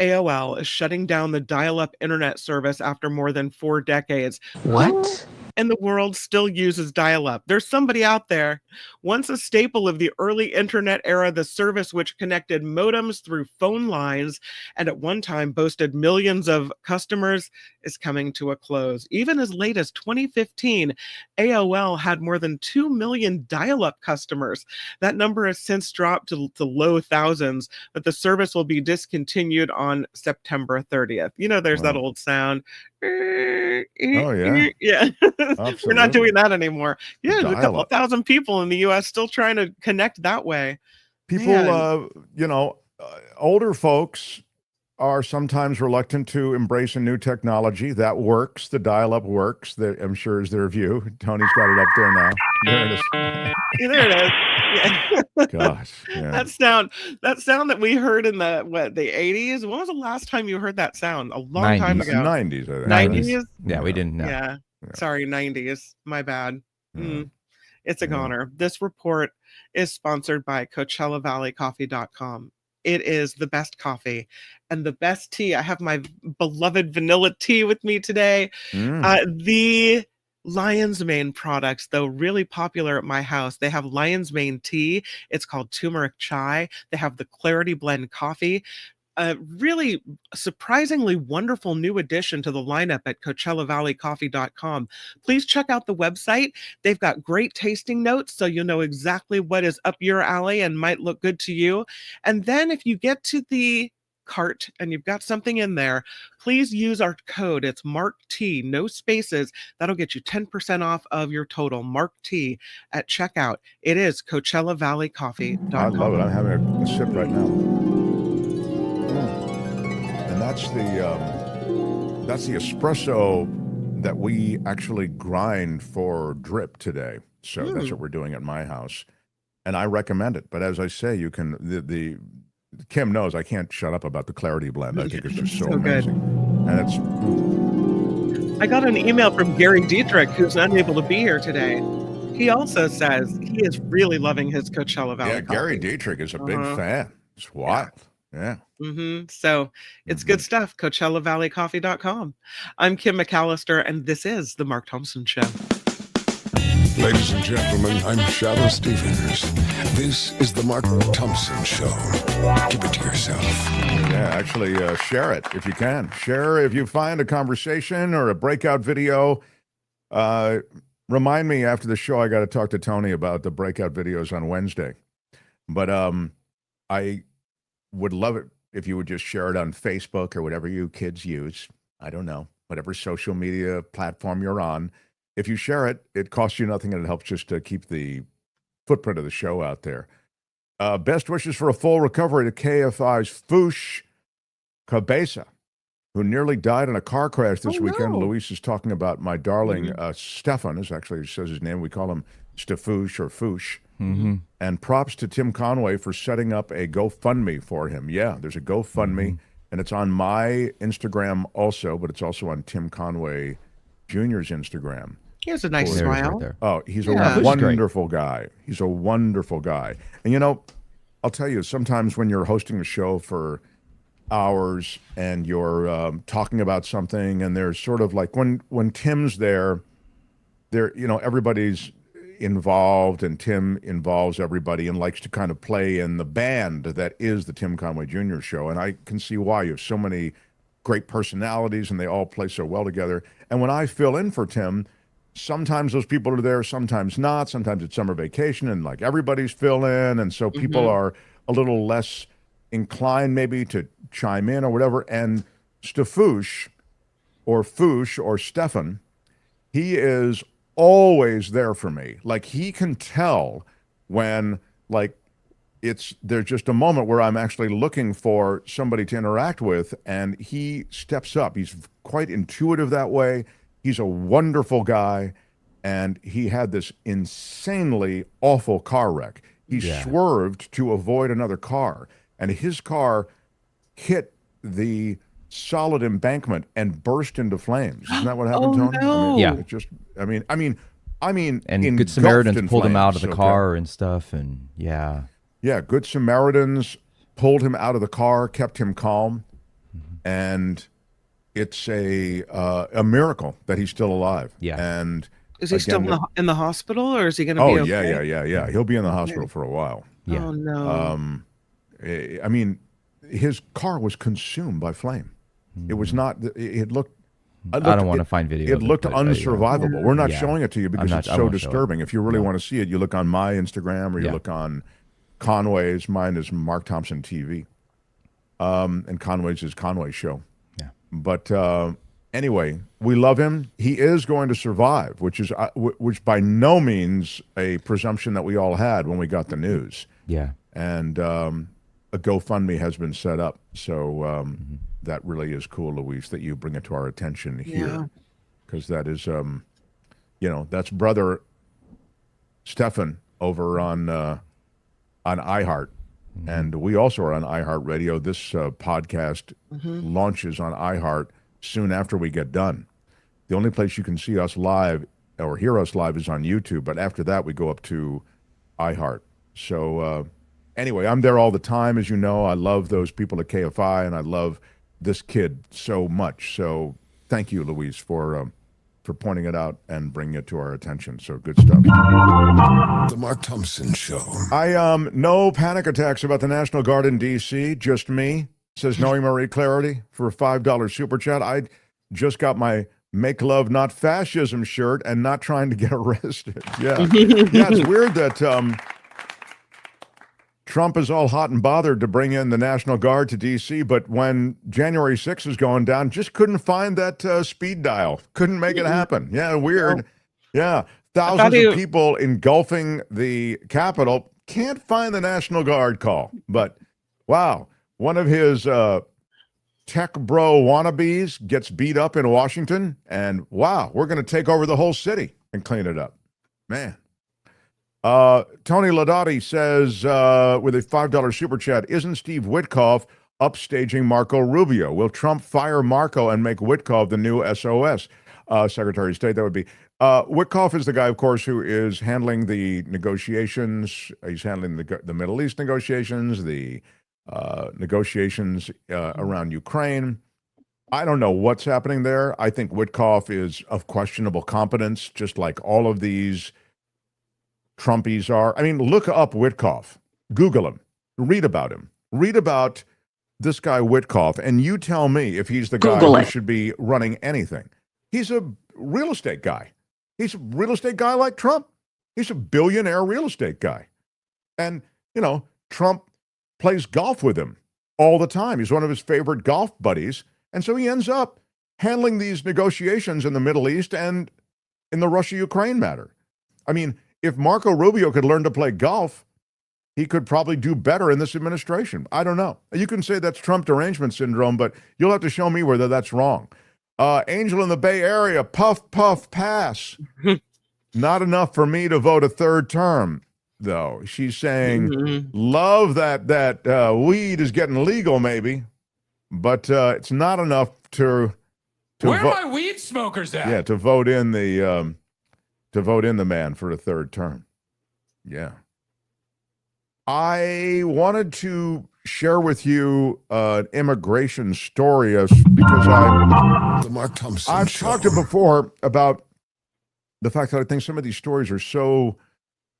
AOL is shutting down the dial-up internet service after more than 4 decades. What? And the world still uses dial-up. There's somebody out there. Once a staple of the early internet era, the service which connected modems through phone lines and at one time boasted millions of customers is coming to a close. Even as late as 2015, AOL had more than 2 million dial-up customers. That number has since dropped to low thousands, but the service will be discontinued on September 30th. You know, there's that old sound. Oh, yeah. Yeah. We're not doing that anymore. Yeah, there's a couple Dial-up. thousand people in the US still trying to connect that way. People, older folks are sometimes reluctant to embrace a new technology. That works. The dial-up works. I'm sure is their view. Tony's got it up there now. There it is. Yeah, there it is. Yeah. Gosh. Yeah. That sound that we heard in the 80s. When was the last time you heard that sound? A long time ago. 90s, I think. 90s? Yeah, we didn't know. Yeah. Sorry, 90s. My bad. It's a goner. This report is sponsored by CoachellaValleyCoffee.com. It is the best coffee and the best tea. I have my beloved vanilla tea with me today. The Lion's Mane products, though, really popular at my house. They have Lion's Mane tea. It's called turmeric chai. They have the Clarity Blend coffee. A really surprisingly wonderful new addition to the lineup at CoachellaValleyCoffee.com. Please check out the website. They've got great tasting notes, so you'll know exactly what is up your alley and might look good to you. And then if you get to the cart and you've got something in there, please use our code. It's MARKT, no spaces. That'll get you 10% off of your total. MARKT at checkout. It is CoachellaValleyCoffee.com. I love it. I'm having a sip right now. And that's the espresso that we actually grind for drip today. So that's what we're doing at my house, and I recommend it. But as I say, you can the Kim knows I can't shut up about the Clarity Blend. I think it's just so amazing, and it's. I got an email from Gary Dietrich, who's unable to be here today. He also says he is really loving his Coachella Valley. Yeah, Gary Dietrich is a big fan. It's wild. Yeah. So it's good stuff. CoachellaValleyCoffee.com. I'm Kim McAllister, and this is The Mark Thompson Show. Ladies and gentlemen, I'm Shadow Stevens. This is the Mark Thompson Show. Keep it to yourself. Yeah, actually, share it if you can. Share if you find a conversation or a breakout video. Remind me after the show, I got to talk to Tony about the breakout videos on Wednesday. But I would love it if you would just share it on Facebook or whatever you kids use. I don't know, whatever social media platform you're on. If you share it, it costs you nothing and it helps just to keep the footprint of the show out there. Best wishes for a full recovery to KFI's Foush Cabeza, who nearly died in a car crash this weekend. Luis is talking about my darling Stefan, is actually says his name. We call him Stefoush or Foush. And props to Tim Conway for setting up a GoFundMe for him. Yeah, there's a GoFundMe, and it's on my Instagram also, but it's also on Tim Conway Jr.'s Instagram. He has a nice smile. Right, oh, he's a wonderful guy. He's a wonderful guy. And, you know, I'll tell you, sometimes when you're hosting a show for hours and you're talking about something, and there's sort of like when Tim's there, you know, everybody's, involved, and Tim involves everybody and likes to kind of play in the band that is the Tim Conway Jr. show. And I can see why. You have so many great personalities and they all play so well together. And when I fill in for Tim, sometimes those people are there, sometimes not. Sometimes it's summer vacation and like everybody's fill in. And so people are a little less inclined maybe to chime in or whatever. And Stefoosh or Stefan, he is always there for me. Like he can tell when like there's just a moment where I'm actually looking for somebody to interact with, and he steps up. He's quite intuitive that way. He's a wonderful guy, and he had this insanely awful car wreck. He swerved to avoid another car, and his car hit the solid embankment and burst into flames. Isn't that what happened, Tony? No. I mean, and Good Samaritans pulled him out of the car and stuff, and Good Samaritans pulled him out of the car, kept him calm, and it's a miracle that he's still alive. And is he still in the hospital, or is he going to be okay? Yeah. He'll be in the hospital for a while. Oh no. I mean, his car was consumed by flame. It was not. It looked. I don't want to find video. It looked unsurvivable. We're not showing it to you because it's so disturbing. If you really want to see it, you look on my Instagram or you look on Conway's. Mine is Mark Thompson TV, and Conway's is Conway's show. Yeah. But anyway, we love him. He is going to survive, which by no means a presumption that we all had when we got the news. Yeah. And a GoFundMe has been set up, so that really is cool, Luis, that you bring it to our attention here, because that is, that's brother Stefan over on iHeart, and we also are on iHeart Radio. This podcast launches on iHeart soon after we get done. The only place you can see us live or hear us live is on YouTube, but after that we go up to iHeart. So anyway, I'm there all the time, as you know. I love those people at KFI, and I love this kid so much. So thank you, Luis, for pointing it out and bringing it to our attention. So good stuff. The Mark Thompson Show. No panic attacks about the National Guard in DC, just me, says Noe Marie Clarity for a $5 super chat. I just got my Make Love Not Fascism shirt and not trying to get arrested. Yeah. It's weird that Trump is all hot and bothered to bring in the National Guard to D.C., but when January 6th is going down, just couldn't find that speed dial. Couldn't make it happen. Yeah, weird. Yeah, thousands of people engulfing the Capitol. Can't find the National Guard call. But, wow, one of his tech bro wannabes gets beat up in Washington, and, wow, we're going to take over the whole city and clean it up. Man. Tony Ladotti says with a $5 super chat, isn't Steve Witkoff upstaging Marco Rubio? Will Trump fire Marco and make Witkoff the new SOS? Secretary of State, that would be. Witkoff is the guy, of course, who is handling the negotiations. He's handling the Middle East negotiations, the negotiations around Ukraine. I don't know what's happening there. I think Witkoff is of questionable competence, just like all of these Trumpies are. I mean, look up Witkoff. Google him. Read about him. Read about this guy Witkoff, and you tell me if he's the guy who should be running anything. He's a real estate guy. He's a real estate guy like Trump. He's a billionaire real estate guy. And, Trump plays golf with him all the time. He's one of his favorite golf buddies. And so he ends up handling these negotiations in the Middle East and in the Russia-Ukraine matter. I mean, if Marco Rubio could learn to play golf, he could probably do better in this administration. I don't know. You can say that's Trump derangement syndrome, but you'll have to show me whether that's wrong. Angel in the Bay Area, puff, puff, pass. Not enough for me to vote a third term, though. She's saying, love that weed is getting legal, maybe, but it's not enough to Where are my weed smokers at? Yeah, to vote in the man for a third term. Yeah. I wanted to share with you an immigration story because I've talked before about the fact that I think some of these stories are so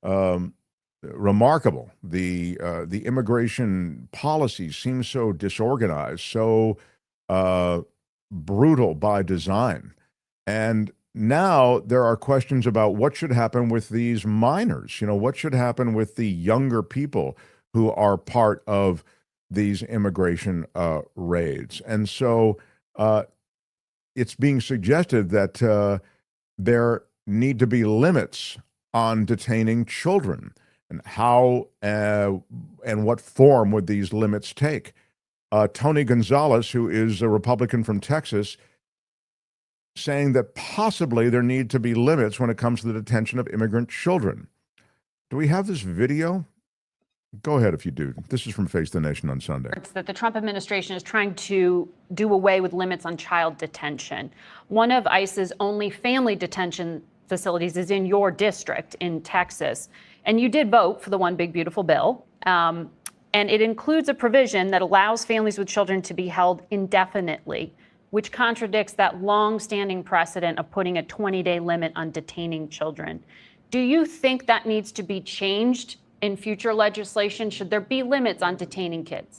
remarkable. The immigration policy seems so disorganized, so brutal by design. And now there are questions about what should happen with these minors. What should happen with the younger people who are part of these immigration raids. And so it's being suggested that there need to be limits on detaining children, and how and what form would these limits take. Tony Gonzalez, who is a Republican from Texas, saying that possibly there need to be limits when it comes to the detention of immigrant children. Do we have this video? Go ahead if you do. This is from Face the Nation on Sunday. It's that the Trump administration is trying to do away with limits on child detention. One of ICE's only family detention facilities is in your district in Texas. And you did vote for the One Big Beautiful Bill. And it includes a provision that allows families with children to be held indefinitely, which contradicts that long-standing precedent of putting a 20-day limit on detaining children. Do you think that needs to be changed in future legislation? Should there be limits on detaining kids?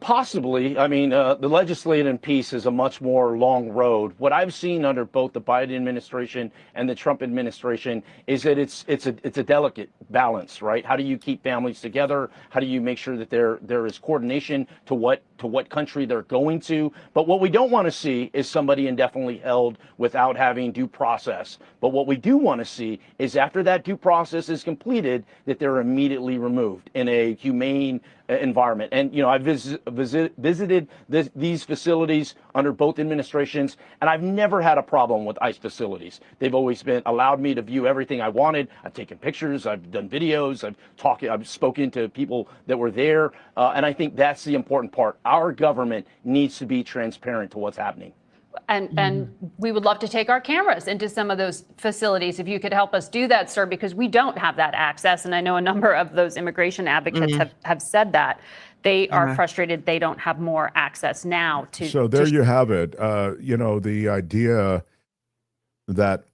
Possibly. I mean, the legislative piece is a much more long road. What I've seen under both the Biden administration and the Trump administration is that it's a delicate balance, right? How do you keep families together? How do you make sure that there is coordination to what country they're going to? But what we don't want to see is somebody indefinitely held without having due process. But what we do want to see is after that due process is completed, that they're immediately removed in a humane environment. And, I visited these facilities under both administrations, and I've never had a problem with ICE facilities. They've always allowed me to view everything I wanted. I've taken pictures, I've done videos, I've spoken to people that were there. And I think that's the important part. Our government needs to be transparent to what's happening. And we would love to take our cameras into some of those facilities if you could help us do that, sir, because we don't have that access. And I know a number of those immigration advocates have said that. They are frustrated they don't have more access now to. So there you have it. The idea that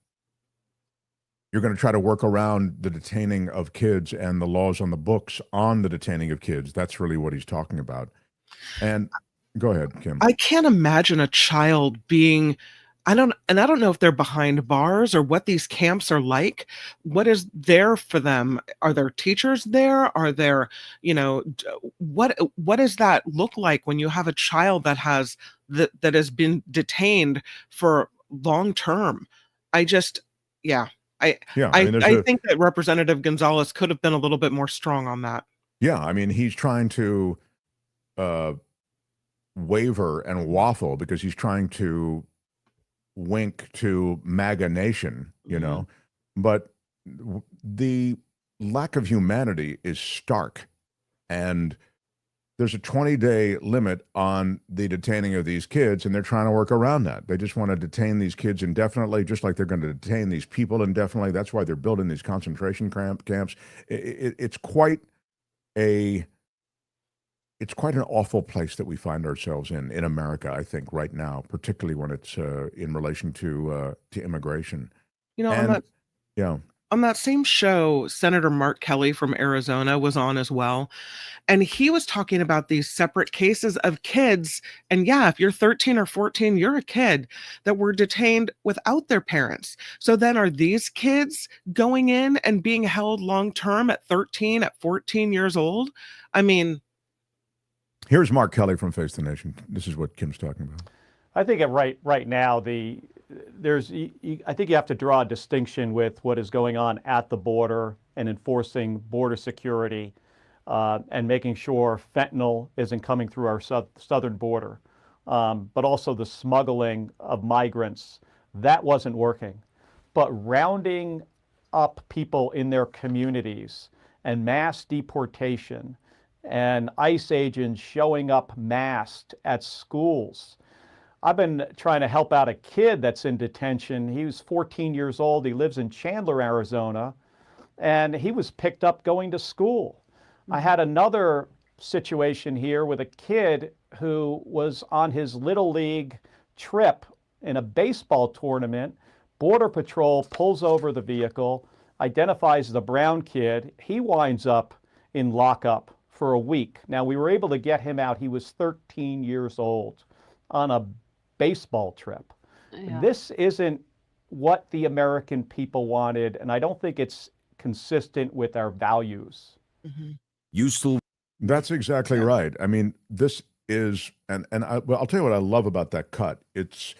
you're going to try to work around the detaining of kids and the laws on the books on the detaining of kids. That's really what he's talking about. And go ahead, Kim. I can't imagine a child being, I don't know if they're behind bars or what these camps are like. What is there for them? Are there teachers there? Are there, what does that look like when you have a child that has been detained for long term? I think that Representative Gonzalez could have been a little bit more strong on that. Yeah, I mean, he's trying to waver and waffle because he's trying to wink to MAGA Nation, but the lack of humanity is stark. And there's a 20-day limit on the detaining of these kids, and they're trying to work around that. They just want to detain these kids indefinitely, just like they're going to detain these people indefinitely. That's why they're building these concentration camps. It's quite an awful place that we find ourselves in America, I think, right now, particularly when it's in relation to immigration. On that same show, Senator Mark Kelly from Arizona was on as well. And he was talking about these separate cases of kids. And yeah, if you're 13 or 14, you're a kid that were detained without their parents. So then are these kids going in and being held long term at 13, at 14 years old? I mean, here's Mark Kelly from Face the Nation. This is what Kim's talking about. I think right now I think you have to draw a distinction with what is going on at the border and enforcing border security and making sure fentanyl isn't coming through our southern border, but also the smuggling of migrants. That wasn't working. But rounding up people in their communities and mass deportation and ICE agents showing up masked at schools. I've been trying to help out a kid that's in detention. He was 14 years old. He lives in Chandler, Arizona, and he was picked up going to school. I had another situation here with a kid who was on his Little League trip in a baseball tournament, Border Patrol pulls over the vehicle, identifies the brown kid. He winds up in lockup for a week. Now, we were able to get him out. He was 13 years old on a baseball trip. Yeah. This isn't what the American people wanted, and I don't think it's consistent with our values. That's exactly right. I mean, this is, well, I'll tell you what I love about that cut. It's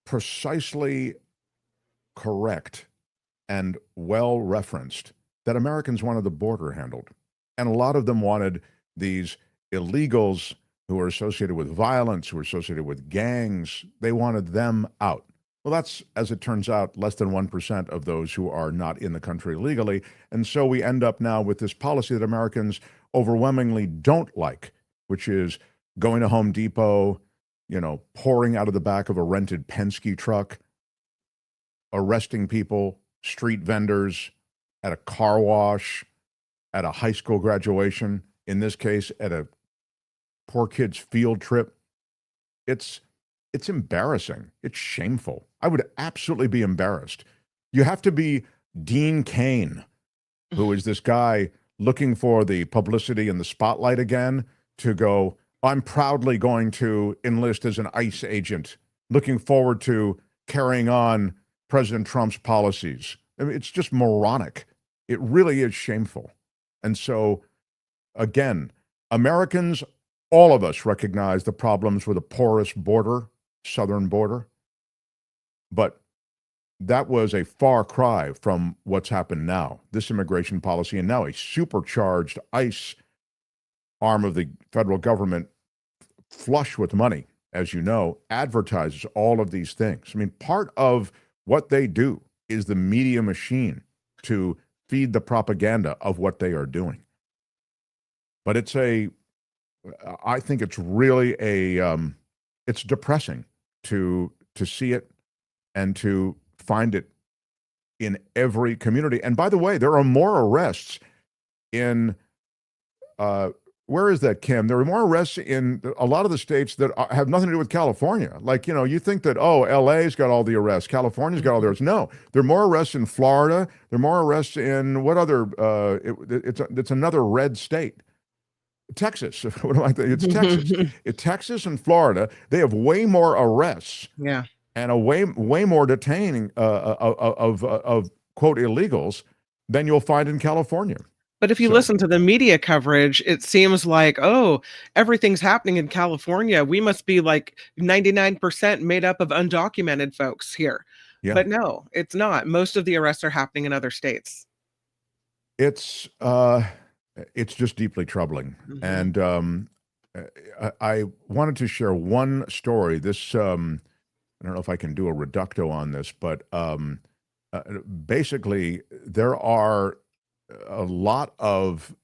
precisely correct and well referenced that Americans wanted the border handled. And a lot of them wanted these illegals who are associated with violence, who are associated with gangs. They wanted them out. Well, that's, as it turns out, less than 1% of those who are not in the country legally. And so we end up now with this policy that Americans overwhelmingly don't like, which is going to Home Depot, pouring out of the back of a rented Penske truck, arresting people, street vendors, at a car wash, at a high school graduation, in this case, at a poor kid's field trip. It's embarrassing. It's shameful. I would absolutely be embarrassed. You have to be Dean Cain, who is this guy looking for the publicity and the spotlight again, to go, I'm proudly going to enlist as an ICE agent, looking forward to carrying on President Trump's policies. I mean, it's just moronic. It really is shameful. And so, again, Americans, all of us recognize the problems with a porous border, southern border. But that was a far cry from what's happened now, this immigration policy, and now a supercharged ICE arm of the federal government, flush with money, as you know, advertises all of these things. I mean, part of what they do is the media machine to feed the propaganda of what they are doing. But I think it's really it's depressing to see it and to find it in every community. And by the way, there are more arrests in, where is that, Kim? There are more arrests in a lot of the states that have nothing to do with California. Like, you think that, LA's got all the arrests, California's got all the arrests. No, there are more arrests in Florida. There are more arrests in what other, it's another red state. Texas. What am I thinking? It's Texas. Texas and Florida, they have way more arrests. Yeah. And a way more detaining of quote illegals than you'll find in California. But if you listen to the media coverage, it seems like, everything's happening in California. We must be like 99% made up of undocumented folks here. Yeah. But no, it's not. Most of the arrests are happening in other states. It's just deeply troubling. Mm-hmm. And I wanted to share one story. This, I don't know if I can do a reducto on this, but basically there are a lot of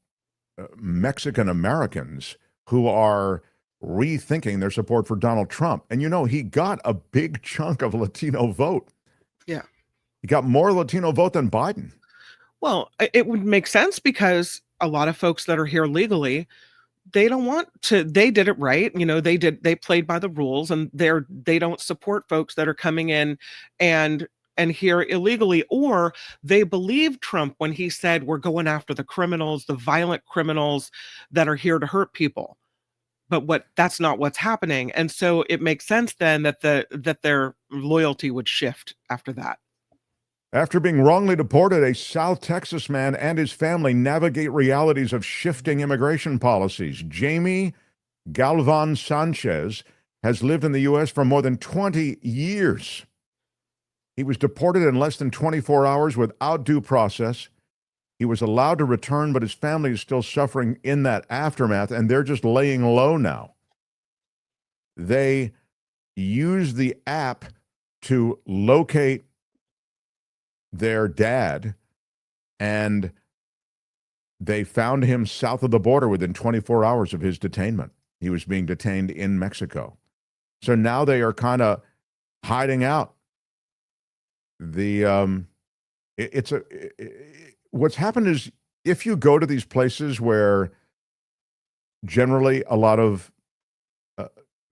Mexican Americans who are rethinking their support for Donald Trump. And he got a big chunk of Latino vote. Yeah. He got more Latino vote than Biden. Well, it would make sense because a lot of folks that are here legally, they don't want to, they did it right. They played by the rules, and they don't support folks that are coming in and here illegally, or they believe Trump when he said, we're going after the criminals, the violent criminals that are here to hurt people. But that's not what's happening. And so it makes sense then that their loyalty would shift after that. After being wrongly deported, a South Texas man and his family navigate realities of shifting immigration policies. Jamie Galvan Sanchez has lived in the U.S. for more than 20 years. He was deported in less than 24 hours without due process. He was allowed to return, but his family is still suffering in that aftermath, and they're just laying low now. They use the app to locate their dad, and they found him south of the border within 24 hours of his detainment. He was being detained in Mexico. So now they are kind of hiding out. What's happened is, if you go to these places where generally a lot of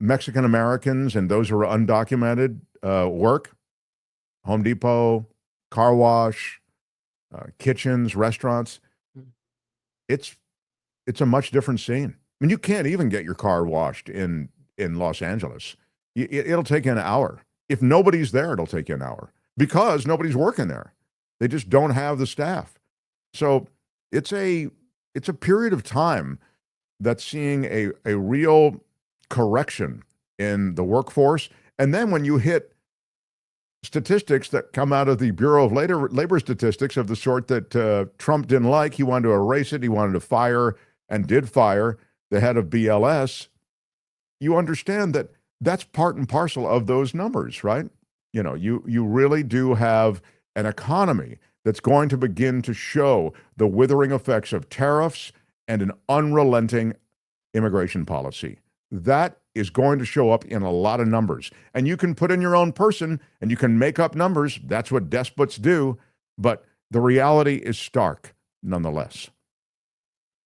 Mexican Americans and those who are undocumented work, Home Depot, car wash, kitchens, restaurants. It's a much different scene. I mean, you can't even get your car washed in Los Angeles. It'll take you an hour. If nobody's there, it'll take you an hour because nobody's working there. They just don't have the staff. So it's a period of time that's seeing a real correction in the workforce. And then when you hit statistics that come out of the Bureau of Labor Statistics of the sort that Trump didn't like, he wanted to erase it. He wanted to fire and did fire the head of BLS. You understand that that's part and parcel of those numbers, right? You know, you really do have an economy that's going to begin to show the withering effects of tariffs and an unrelenting immigration policy. That is going to show up in a lot of numbers. And you can put in your own person and you can make up numbers. That's what despots do. But the reality is stark nonetheless.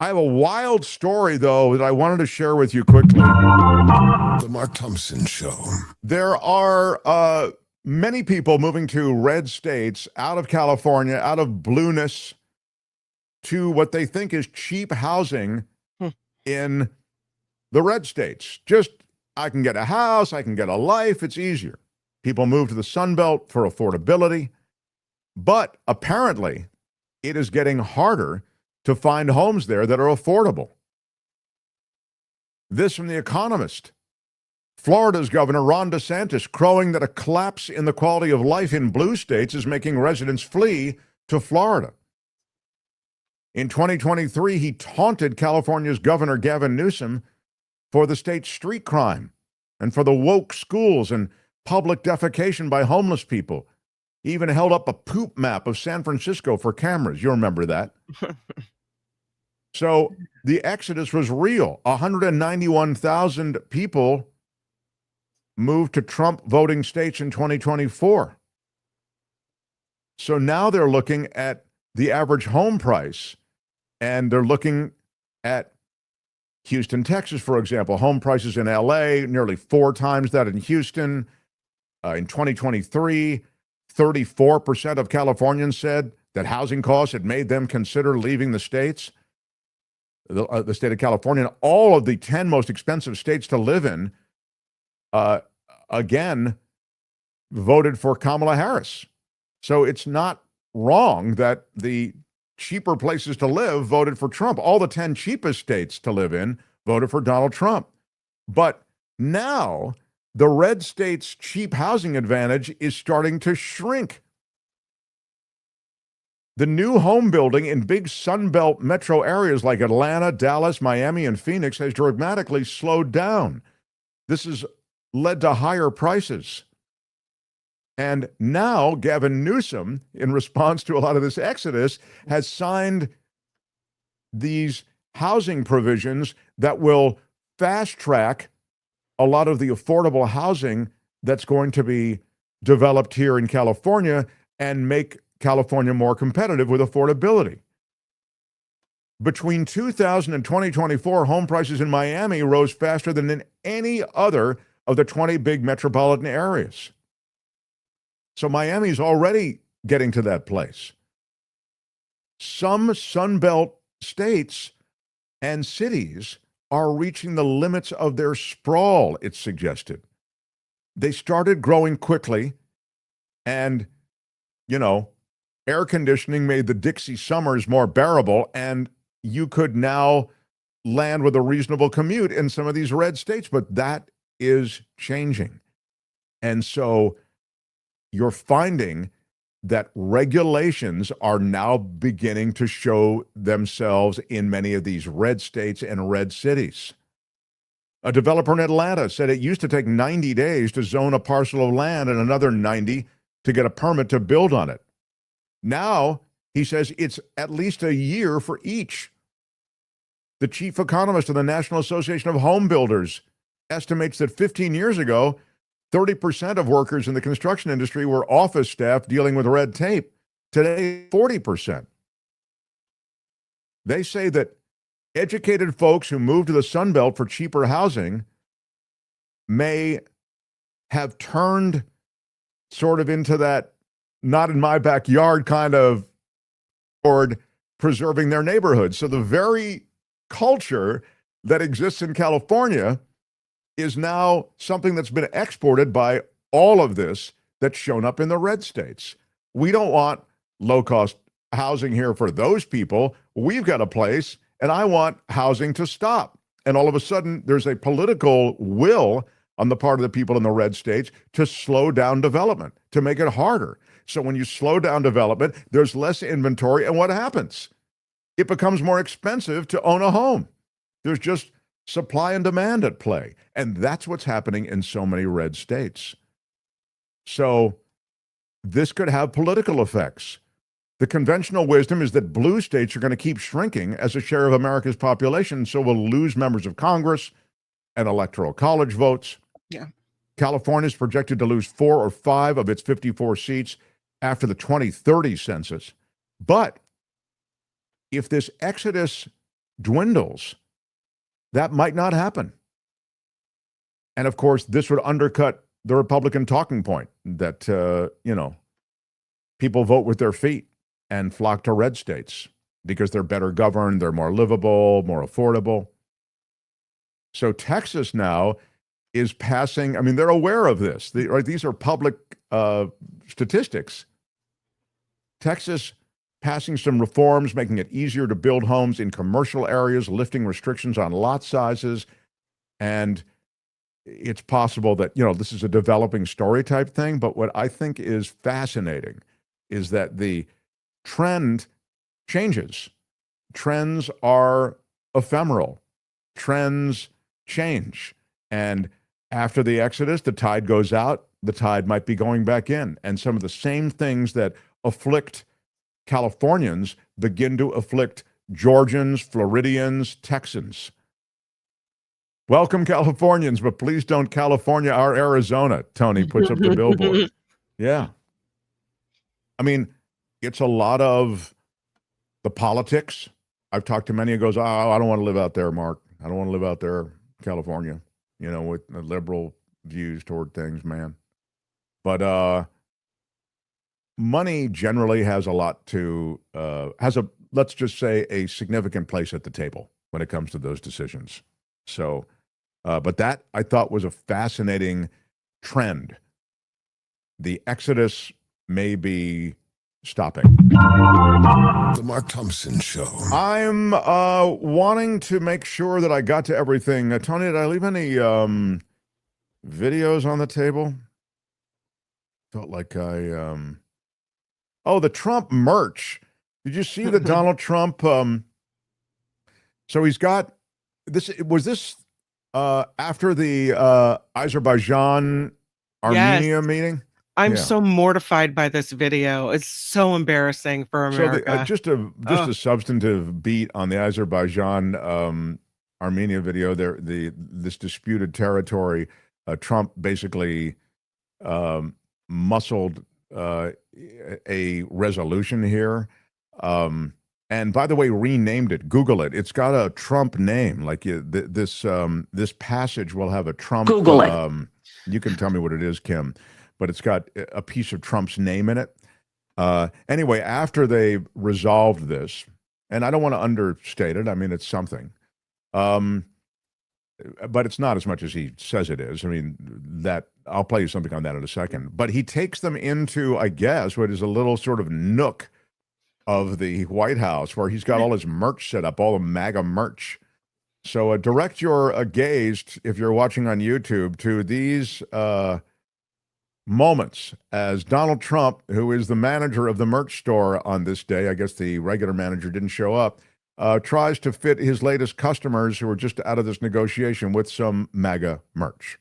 I have a wild story, though, that I wanted to share with you quickly. The Mark Thompson Show. There are many people moving to red states out of California, out of blueness, to what they think is cheap housing in the red states. Just, I can get a house, I can get a life, it's easier. People move to the Sun Belt for affordability, but apparently it is getting harder to find homes there that are affordable. This from The Economist. Florida's Governor Ron DeSantis crowing that a collapse in the quality of life in blue states is making residents flee to Florida. In 2023, he taunted California's Governor Gavin Newsom for the state's street crime and for the woke schools and public defecation by homeless people. He even held up a poop map of San Francisco for cameras. You remember that. So the exodus was real. 191,000 people moved to Trump voting states in 2024. So now they're looking at the average home price, and they're looking at Houston, Texas, for example. Home prices in LA, nearly 4 times that in Houston. In 2023, 34% of Californians said that housing costs had made them consider leaving the states, the state of California. And all of the 10 most expensive states to live in, again, voted for Kamala Harris. So it's not wrong that the cheaper places to live voted for Trump. All the 10 cheapest states to live in voted for Donald Trump. But now the red states' cheap housing advantage is starting to shrink. The new home building in big Sunbelt metro areas like Atlanta, Dallas, Miami, and Phoenix has dramatically slowed down. This has led to higher prices. And now Gavin Newsom, in response to a lot of this exodus, has signed these housing provisions that will fast track a lot of the affordable housing that's going to be developed here in California and make California more competitive with affordability. Between 2000 and 2024, home prices in Miami rose faster than in any other of the 20 big metropolitan areas. So Miami's already getting to that place. Some Sunbelt states and cities are reaching the limits of their sprawl, it's suggested. They started growing quickly, and, you know, air conditioning made the Dixie summers more bearable, and you could now land with a reasonable commute in some of these red states, but that is changing. And so you're finding that regulations are now beginning to show themselves in many of these red states and red cities. A developer in Atlanta said it used to take 90 days to zone a parcel of land and another 90 to get a permit to build on it. Now, he says it's at least a year for each. The chief economist of the National Association of Home Builders estimates that 15 years ago, 30% of workers in the construction industry were office staff dealing with red tape. Today, 40%. They say that educated folks who move to the Sun Belt for cheaper housing may have turned sort of into that not in my backyard kind of toward preserving their neighborhood. So the very culture that exists in California is now something that's been exported by all of this that's shown up in the red states. We don't want low-cost housing here for those people. We've got a place, and I want housing to stop. And all of a sudden, there's a political will on the part of the people in the red states to slow down development, to make it harder. So when you slow down development, there's less inventory, and what happens? It becomes more expensive to own a home. There's just supply and demand at play. And that's what's happening in so many red states. So this could have political effects. The conventional wisdom is that blue states are going to keep shrinking as a share of America's population, so we'll lose members of Congress and electoral college votes. Yeah. California is projected to lose 4 or 5 of its 54 seats after the 2030 census. But if this exodus dwindles, that might not happen. And of course, this would undercut the Republican talking point that, people vote with their feet and flock to red states because they're better governed, they're more livable, more affordable. So Texas now is passing, they're aware of this. These are public statistics. Texas passing some reforms, making it easier to build homes in commercial areas, lifting restrictions on lot sizes. And it's possible that, this is a developing story type thing. But what I think is fascinating is that the trend changes. Trends are ephemeral. Trends change. And after the exodus, the tide goes out, the tide might be going back in. And some of the same things that afflict Californians begin to afflict Georgians, Floridians, Texans. Welcome, Californians, but please don't California our Arizona, Tony puts up the billboard. Yeah. It's a lot of the politics. I've talked to many who goes, I don't want to live out there, Mark. I don't want to live out there, California, with the liberal views toward things, man. But money generally has a lot to, let's just say, a significant place at the table when it comes to those decisions. So, but that I thought was a fascinating trend. The exodus may be stopping. The Mark Thompson Show. I'm wanting to make sure that I got to everything. Tony, did I leave any videos on the table? Felt like I... Oh, the Trump merch. Did you see the Donald Trump? So he's got this. Was this after the Azerbaijan Armenia meeting? I'm so mortified by this video. It's so embarrassing for America. So just a substantive beat on the Azerbaijan Armenia video. This disputed territory. Trump basically muscled a resolution here, and by the way, renamed it. Google it. It's got a Trump name. Like this passage will have a Trump. Google it. You can tell me what it is, Kim, but it's got a piece of Trump's name in it. Anyway, after they resolved this, and I don't want to understate it. It's something. But it's not as much as he says it is. That I'll play you something on that in a second. But he takes them into, I guess, what is a little sort of nook of the White House where he's got all his merch set up, all the MAGA merch. So direct your gaze, if you're watching on YouTube, to these moments as Donald Trump, who is the manager of the merch store on this day, I guess the regular manager didn't show up, tries to fit his latest customers who are just out of this negotiation with some MAGA merch.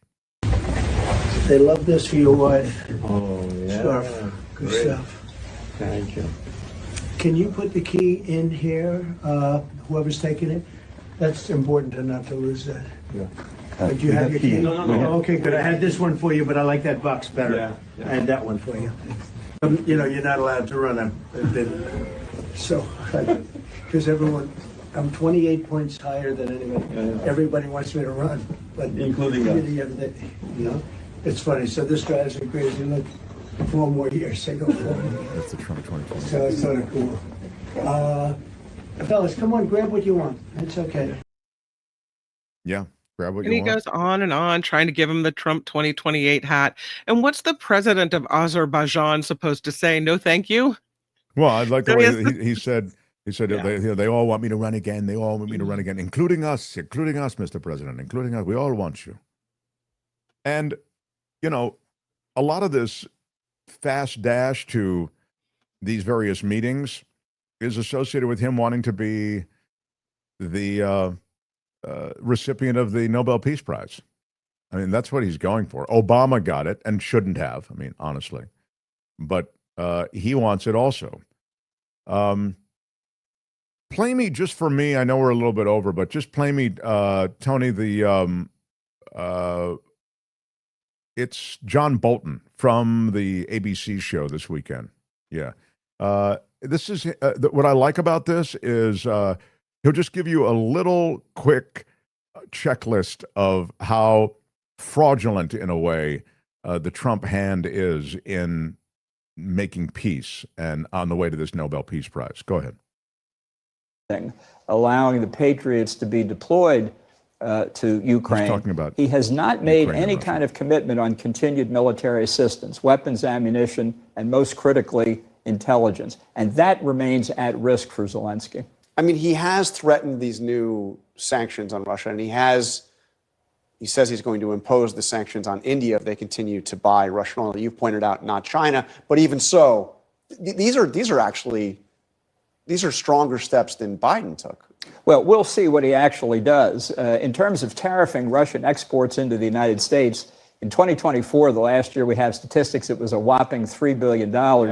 They love this for your wife. Oh, yeah. Scarf. Good Great. stuff. Thank you. Can you put the key in here, whoever's taking it? That's important to not to lose that. Yeah. But you have your key? No. Okay, good. I had this one for you, but I like that box better. Yeah. I had that one for you. You're not allowed to run them. So, because I'm 28 points higher than anybody. Yeah. Everybody wants me to run, but including us. It's funny. So this drives me crazy. Look, 4 more years. They go 4 more years. That's the Trump 2020. So it's sort of cool. Fellas, come on, grab what you want. It's okay. Yeah, grab what And you he want. goes on and on, trying to give him the Trump 2028 hat. And what's the president of Azerbaijan supposed to say? No, thank you. Well, I like the So way he has he said. He said Yeah. they all want me to run again. They all want me to run again, including us, Mr. President, including us. We all want you. And you know, a lot of this fast dash to these various meetings is associated with him wanting to be the recipient of the Nobel Peace Prize. I mean, that's what he's going for. Obama got it and shouldn't have. I mean, honestly, but he wants it also. Play me, just for me, I know we're a little bit over, but just play me, Tony, it's John Bolton from the ABC show this weekend. Yeah. This is what I like about this is he'll just give you a little quick checklist of how fraudulent, in a way, the Trump hand is in making peace and on the way to this Nobel Peace Prize. Go ahead. Allowing the Patriots to be deployed to Ukraine. Talking about he has not made Ukraine any kind of commitment on continued military assistance, weapons, ammunition, and most critically, intelligence. And that remains at risk for Zelensky. I mean, he has threatened these new sanctions on Russia, and he says he's going to impose the sanctions on India if they continue to buy Russian oil. You've pointed out not China, but even so, these are stronger steps than Biden took. Well, we'll see what he actually does. In terms of tariffing Russian exports into the United States, in 2024, the last year we have statistics, it was a whopping $3 billion,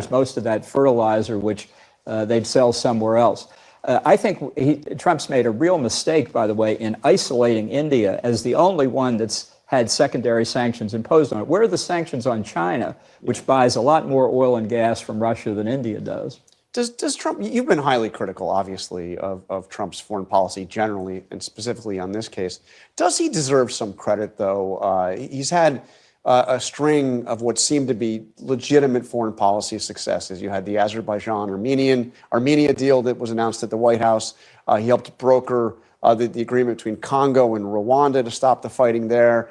most of that fertilizer, which they'd sell somewhere else. I think Trump's made a real mistake, by the way, in isolating India as the only one that's had secondary sanctions imposed on it. Where are the sanctions on China, which buys a lot more oil and gas from Russia than India does? Does Trump, you've been highly critical, obviously, of Trump's foreign policy generally, and specifically on this case. Does he deserve some credit, though? He's had a string of what seemed to be legitimate foreign policy successes. You had the Azerbaijan-Armenia deal that was announced at the White House. He helped broker the agreement between Congo and Rwanda to stop the fighting there.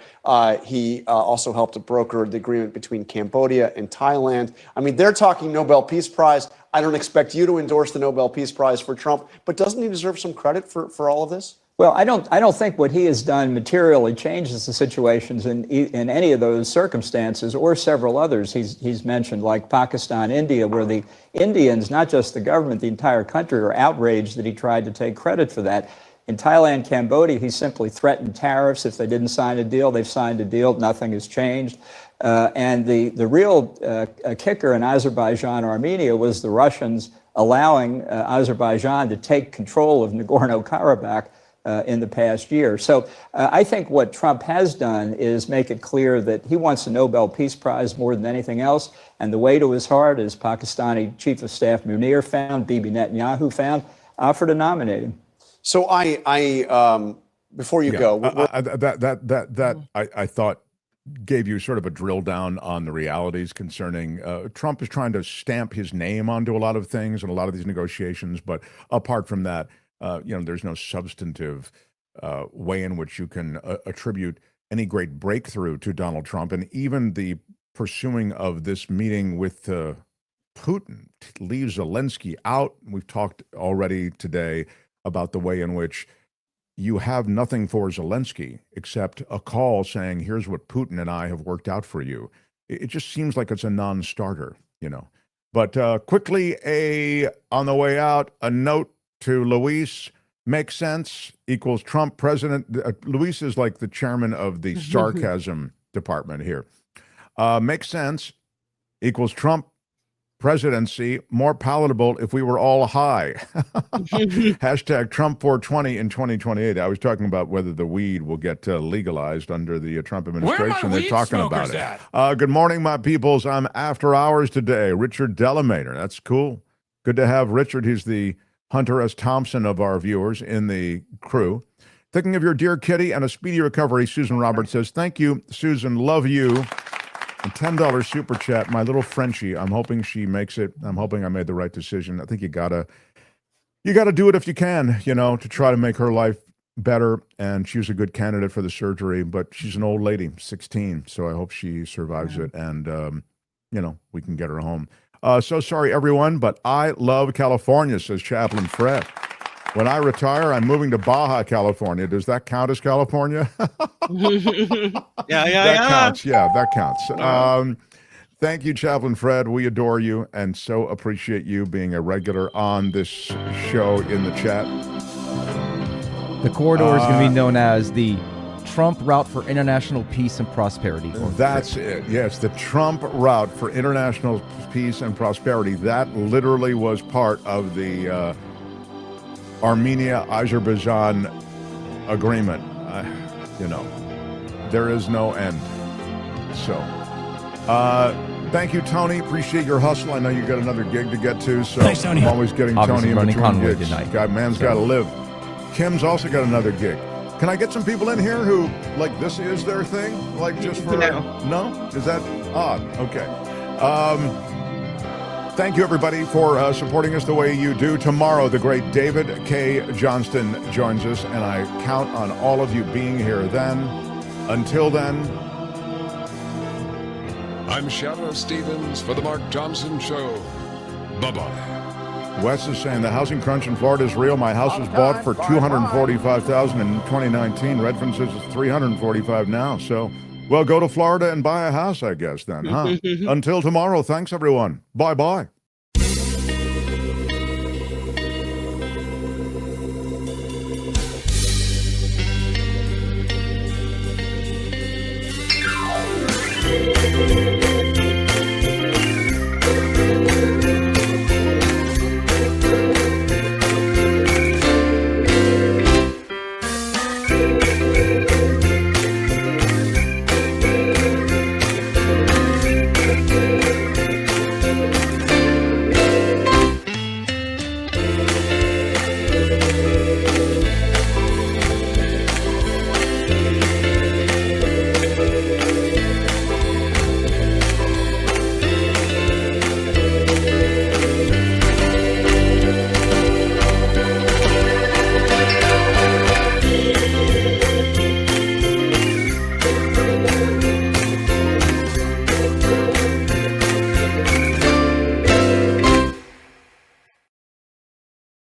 He also helped to broker the agreement between Cambodia and Thailand. I mean, they're talking Nobel Peace Prize. I don't expect you to endorse the Nobel Peace Prize for Trump, but doesn't he deserve some credit for all of this? Well, I don't think what he has done materially changes the situations in any of those circumstances or several others he's mentioned, like Pakistan, India, where the Indians, not just the government, the entire country, are outraged that he tried to take credit for that. In Thailand, Cambodia, he simply threatened tariffs. If they didn't sign a deal, they've signed a deal. Nothing has changed. And the real kicker in Azerbaijan, Armenia, was the Russians allowing Azerbaijan to take control of Nagorno-Karabakh in the past year. So I think what Trump has done is make it clear that he wants a Nobel Peace Prize more than anything else. And the way to his heart, as Pakistani Chief of Staff Munir found, Bibi Netanyahu found, offered to nominate him. So before you go, I thought gave you sort of a drill down on the realities concerning Trump is trying to stamp his name onto a lot of things and a lot of these negotiations. But apart from that, there's no substantive way in which you can attribute any great breakthrough to Donald Trump. And even the pursuing of this meeting with Putin leaves Zelensky out. We've talked already today about the way in which you have nothing for Zelensky except a call saying, here's what Putin and I have worked out for you. It just seems like it's a non-starter, But quickly, on the way out, a note to Luis, makes sense, equals Trump president. Luis is like the chairman of the sarcasm department here. Makes sense, equals Trump presidency, more palatable if we were all high. Hashtag Trump 420 in 2028. I was talking about whether the weed will get legalized under the Trump administration. They're talking about it. Good morning, my peoples. I'm after hours today. Richard Delamater. That's cool. Good to have Richard. He's the Hunter S. Thompson of our viewers in the crew. Thinking of your dear kitty and a speedy recovery, Susan Roberts says, thank you, Susan. Love you. A $10 super chat. My little Frenchie. I'm hoping she makes it. I'm hoping I made the right decision. I think you gotta do it if you can, to try to make her life better. And she was a good candidate for the surgery, but she's an old lady, 16. So I hope she survives it, and we can get her home. So sorry, everyone, but I love California, says Chaplain Fred. When I retire, I'm moving to Baja, California. Does that count as California? That counts. Yeah, that counts. Thank you, Chaplain Fred. We adore you and so appreciate you being a regular on this show in the chat. The corridor is going to be known as the Trump route for international peace and prosperity. That's it. Yes, the Trump route for international peace and prosperity. That literally was part of the Armenia-Azerbaijan agreement. There is no end. So, thank you, Tony. Appreciate your hustle. I know you got another gig to get to, so Thanks, Tony. I'm always getting Obviously Tony in running between Conway gigs. tonight. Man's got to live. Kim's also got another gig. Can I get some people in here who, this is their thing? Just for... No? Is that odd? Okay. Thank you, everybody, for supporting us the way you do. Tomorrow, the great David K. Johnston joins us, and I count on all of you being here then. Until then... I'm Shadow Stevens for the Mark Thompson Show. Bye-bye. Wes is saying the housing crunch in Florida is real. My house was bought for $245,000 in 2019. Redfin says it's $345,000 now. So, well, go to Florida and buy a house, I guess, then, huh? Until tomorrow, thanks, everyone. Bye-bye.